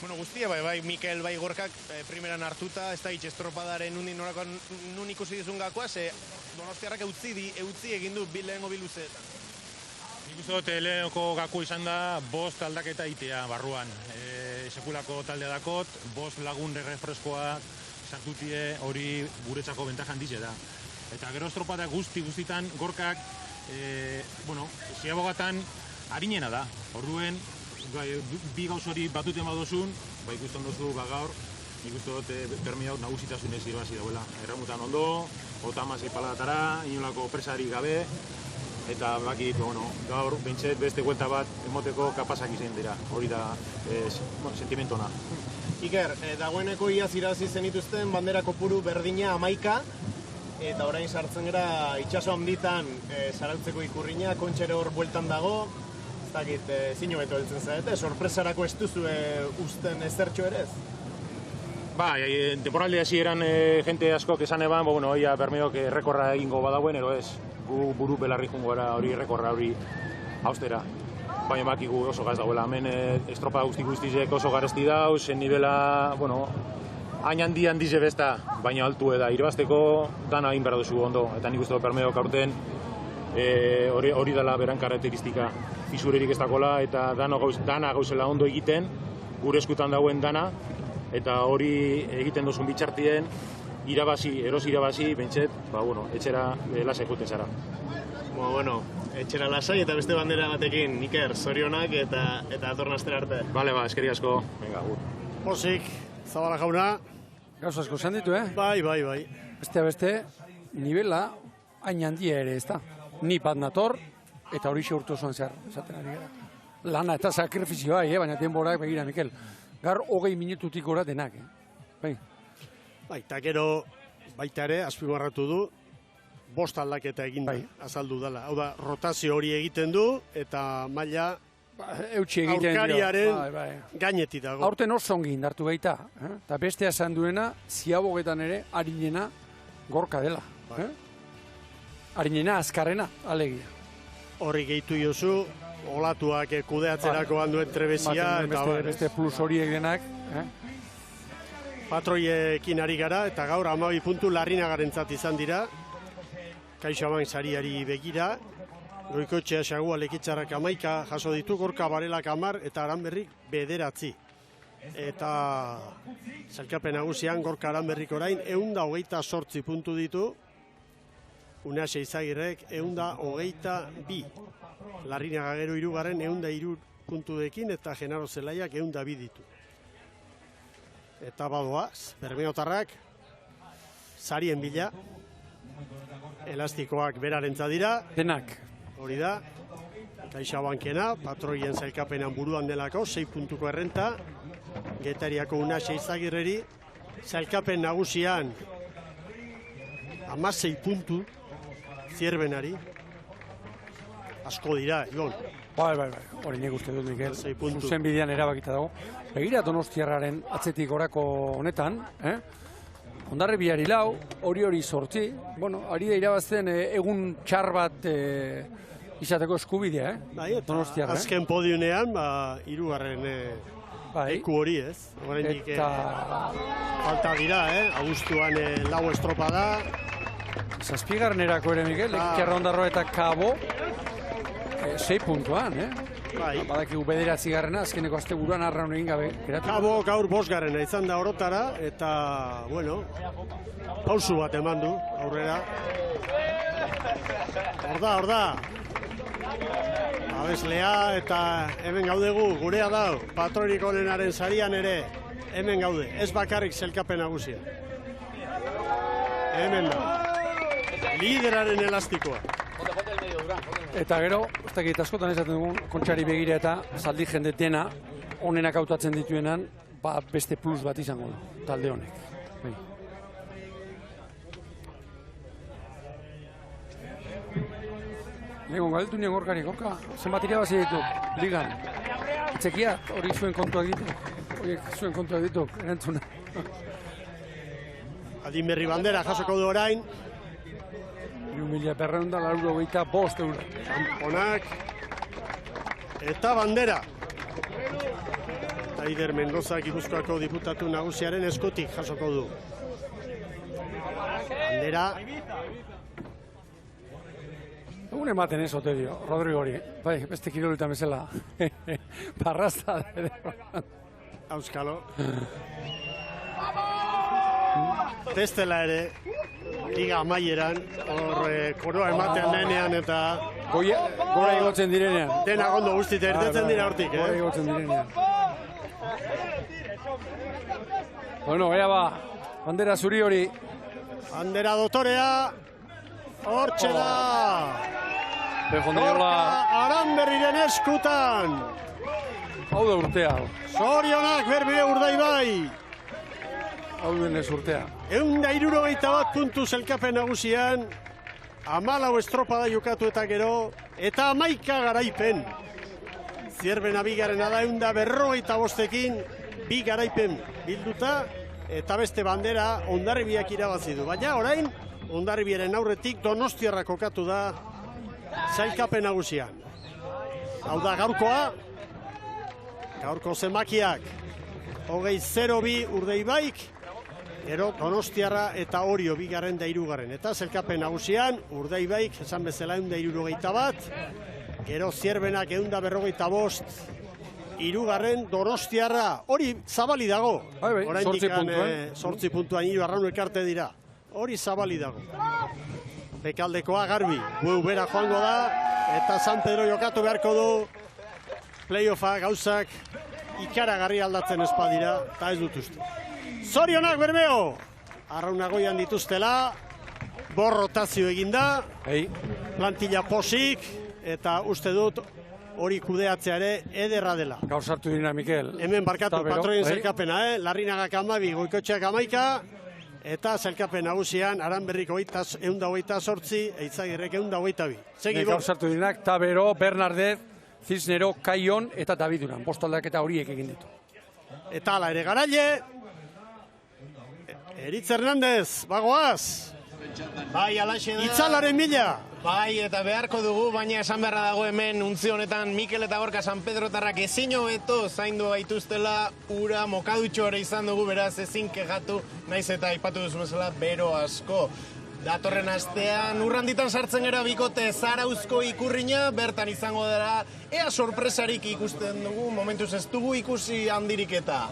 guztia, bai, Mikel, bai Gorkak primeran hartuta, ez da hitz estropadaren nun ikusi dizun gakoa, ze Donostiarrak eutzi egin du lehengo biluzeetan. Nik uste dut lehenko gakoa izan da 5 aldaketa itea barruan. Sekulako taldea dakot, 5 lagun refreskoa sartutie hori guretzako bentajan dize da. Eta gero estropada guztitan Gorkak, ziabogatan harinena da. Orduen, bi gauz hori batuten badozun, ikusten dozu gaur, nik uste dut termi hau nagusitasunez irabazi dauela. Erramutan ondo, 36 paladatara, inolako presari gabe, eta bakit, gaur bentset beste guelta bat emoteko kapazak izan dira. Hori da, sentimentona. Iker, dagoeneko iaz irabazi zenituzten bandera kopuru berdina 11, eta orain sartzen gara itxaso handitan zarautzeko ikurrina, kontxero hor bueltan dago, ez dakit, zino beto heltzen zaete, sorpresarako ez duzu usten ezertxo ere ez? Bai, temporalde hasi eran jente askok esan eban, ia bermeok errekorra egingo badauen, ero ez, gu buru belarri jungo gara hori errekorra hori austera. Baina bakigu oso gaz dauela, hemen estropa guztizek oso garesti dauz, zen nivela, hain handize besta, baina altu da, irabazteko dana egin behar duzu ondo, eta nik uste bermeok aurten hori dela beran karakteristika, fisurerik ez dakola, eta dana gauzela ondo egiten, gure eskutan dauen dana, eta hori egiten duzun bitxartien, eros irabazi, bentset, etxera lasai juten zara. Etxera lasai eta beste bandera batekin, Iker, zorionak eta atorna astera arte. Bale, eskerrik asko. Venga, Posik, Zabala jauna. Gauz asko zan ditu, Bai. Beste, nivela hain handia ere, ez da. Ni bat nator, eta hori xeurtu zoan zer, esaten ari gara. Lana eta sakrifizioa, baina denborak begira, Mikel. Gar 20 minututik gora denak, Bai. Eta gero baita ere, azpimarratu du, 5 aldaketa egin da, azaldu dela. Hau da, rotazio hori egiten du, eta maila aurkariaren gaineti dago. Aurten oso ongi indartu baita, eta bestea esan duena, ziabogetan ere, harinena Gorka dela. Harinena, azkarrena, alegia. Horri gehitu jozu, olatuak kudeatzerako handuen trebezia. Beste plus horiek denak. Patroiekin ari gara, eta gaur 12 puntu Larrinagarentzat izan dira. CaixaBank sariari begira. Goikoetxea Xagua Lekitzarrak 11 jaso ditu, Gorka Barelak 10 eta Aranberrik 9. Eta sailkapen nagusian Gorka Aranberrik orain 128 puntu ditu. Unaxe Izagirrek 122. Larrinaga gero 3. 103 puntuekin eta Genaro Zelaiak 102 ditu. Eta badoaz, bermeotarrak sarien bila, elastikoak berarentzat dira. Denak. Hori da, CaixaBankena, patroien zailkapenan buruan delako, 6 puntuko errenta, Getariako Unaxe Izagirreri, zailkapen nagusian 16 puntu, Zierbenari, asko dira, Igon. Bai, hori nik uste dut, Mikel, zuzen bidean erabakita dago. Begira Donostiarraren atzetik orako honetan, Hondarribiari 4, hori 8, ari da irabazten egun txar bat izateko eskubidea, Donostiarra. Azken podiunean, 3. eku hori ez. Falta dira, Agustuan 4 estropada. Zazpigarrenerako ere, Mikel, Lekitxarra Hondarroa eta Kabo, 6 puntuan, Badakigu bederatzi garrena, azkeneko azte buruan arraun egin gabe. Kabo gaur 5 garrena izan da orotara, eta, bueno, pausu bat eman du, aurrera. Hor da. Abeslea eta hemen gaudegu, gurea dau, patroirik onenaren sarian ere, hemen gaude, ez bakarrik zelkapen nagusia. Hemen da, lideraren elastikoa. Eta gero, ez dakit askotan esaten dugun, kontxari begira eta zaldi jende dena onenak hautatzen dituenan, beste plus bat izango du, talde honek. Legon, galdetu nien gorka, zenbat irabazi ditu, ligan. Txekiak, hori zuen kontuak ditu, erantzuna. Adin berri bandera jasoko du orain. 1.485 euro. Zamponak. Eta bandera. Taider Mendoza Gipuzkoako diputatu nagusiaren eskutik jasoko du. Bandera. Egun ematen ez, Otedio, Rodrigo hori. Bai, beste kirolitan bezala. Parrazta. Auskalo. Testela ere, liga amaieran, koroa ematen denean eta... Gora igotzen direnean. Dena gondo guztit erdetzen dira hortik, Gora igotzen direnean. Bueno, ea ba, bandera zuri hori. Bandera dotorea, hortxe da. Gorka Aranberriren eskutan. Hau da urtea. Zorionak Bermeo Urdaibai. Hau denez urtea. 161 puntu zelkapen nagusian, 14 estropada jokatu eta gero, eta 11 garaipen. Zierbena bigarrena da 155ekin, 2 garaipen bilduta, eta beste bandera Hondarribiak irabazi du. Baina orain, Hondarribiaren aurretik Donostiarra kokatu da zailkapen nagusian. Hau da gaurko zenbakiak, 20-02 Urdaibaik, gero Donostiarra eta Orio bigarren da 3. Eta zelkapen nagusian, Urdaibaik, esan bezala 161, gero Zierbenak 145, 3. Donostiarra, hori zabali dago. Bai, 8 puntuan 3 arraun elkarte dira. Hori zabali dago. Bekaldekoa Garbi, bera joango da, eta San Pedro jokatu beharko du, playoffa gauzak ikaragarri aldatzen espadira, eta ez dut uste. Zorionak Bermeo! Arraunagoian dituztela, borrotazio eginda, plantilla posik, eta uste dut hori kudeatzea ere ederra dela. Gaur sartu dira, Mikel. Hemen barkatu patroien zelkapena, Larrinagak 12, Goikotxeak 11, eta zelkapen nagusian, Aranberriko 128, Eitzagirrek 122. Segi gaur sartu direnak, Tabero, Bernardez, Cisnero, Kaion eta Daviduran. Bost aldaketa horiek egin ditu. Eta ala ere garaile, Eritz Hernandez, bagoaz. Bai, alaxe da. Itzalaren mila. Bai, eta beharko dugu, baina esan beharra dago hemen untzi honetan Mikel eta Gorka San Pedrotarrak ezin hobeto zaindu gaituztela, ura mokadutxo ere izan dugu, beraz ezin kejatu, naiz eta aipatu duzu bezala bero asko. Datorren astean urranditan sartzen gara bikote Zarauzko ikurrina, bertan izango dara, ea sorpresarik ikusten dugu, momentuz ez dugu ikusi handirik eta.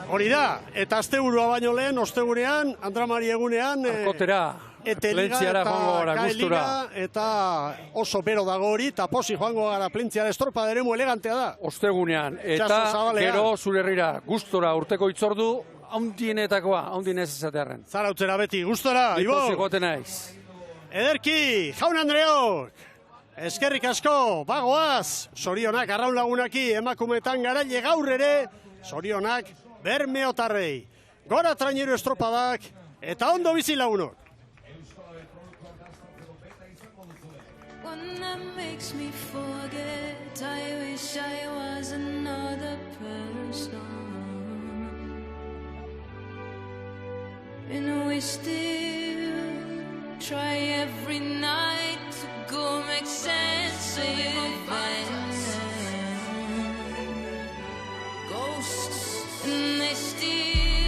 Hori da, eta asteburua baino lehen, ostegunean, Andramari egunean, Arkotera, Plentziara joango gara gustura. Eta oso bero dago hori, eta posi joango gara Plentziara, estropa deremu elegantea da. Ostegunean, eta gero zure herrira gustora urteko itzordu, haundienetakoa, haundien ez ezatearen. Zarautzera beti, gustora, Ibo! Ipotzi gote naiz. Ederki, jaun Andreok! Eskerrik asko, bagoaz! Zorionak, arraun lagunaki, emakumetan garaile gaur ere, zorionak, Bermeotarrei. Gora traineru estropadak, eta ondo bizi lagunok! One that makes me forget, I wish I was another person. And we still try every night to go make sense of it. Ghosts, and they still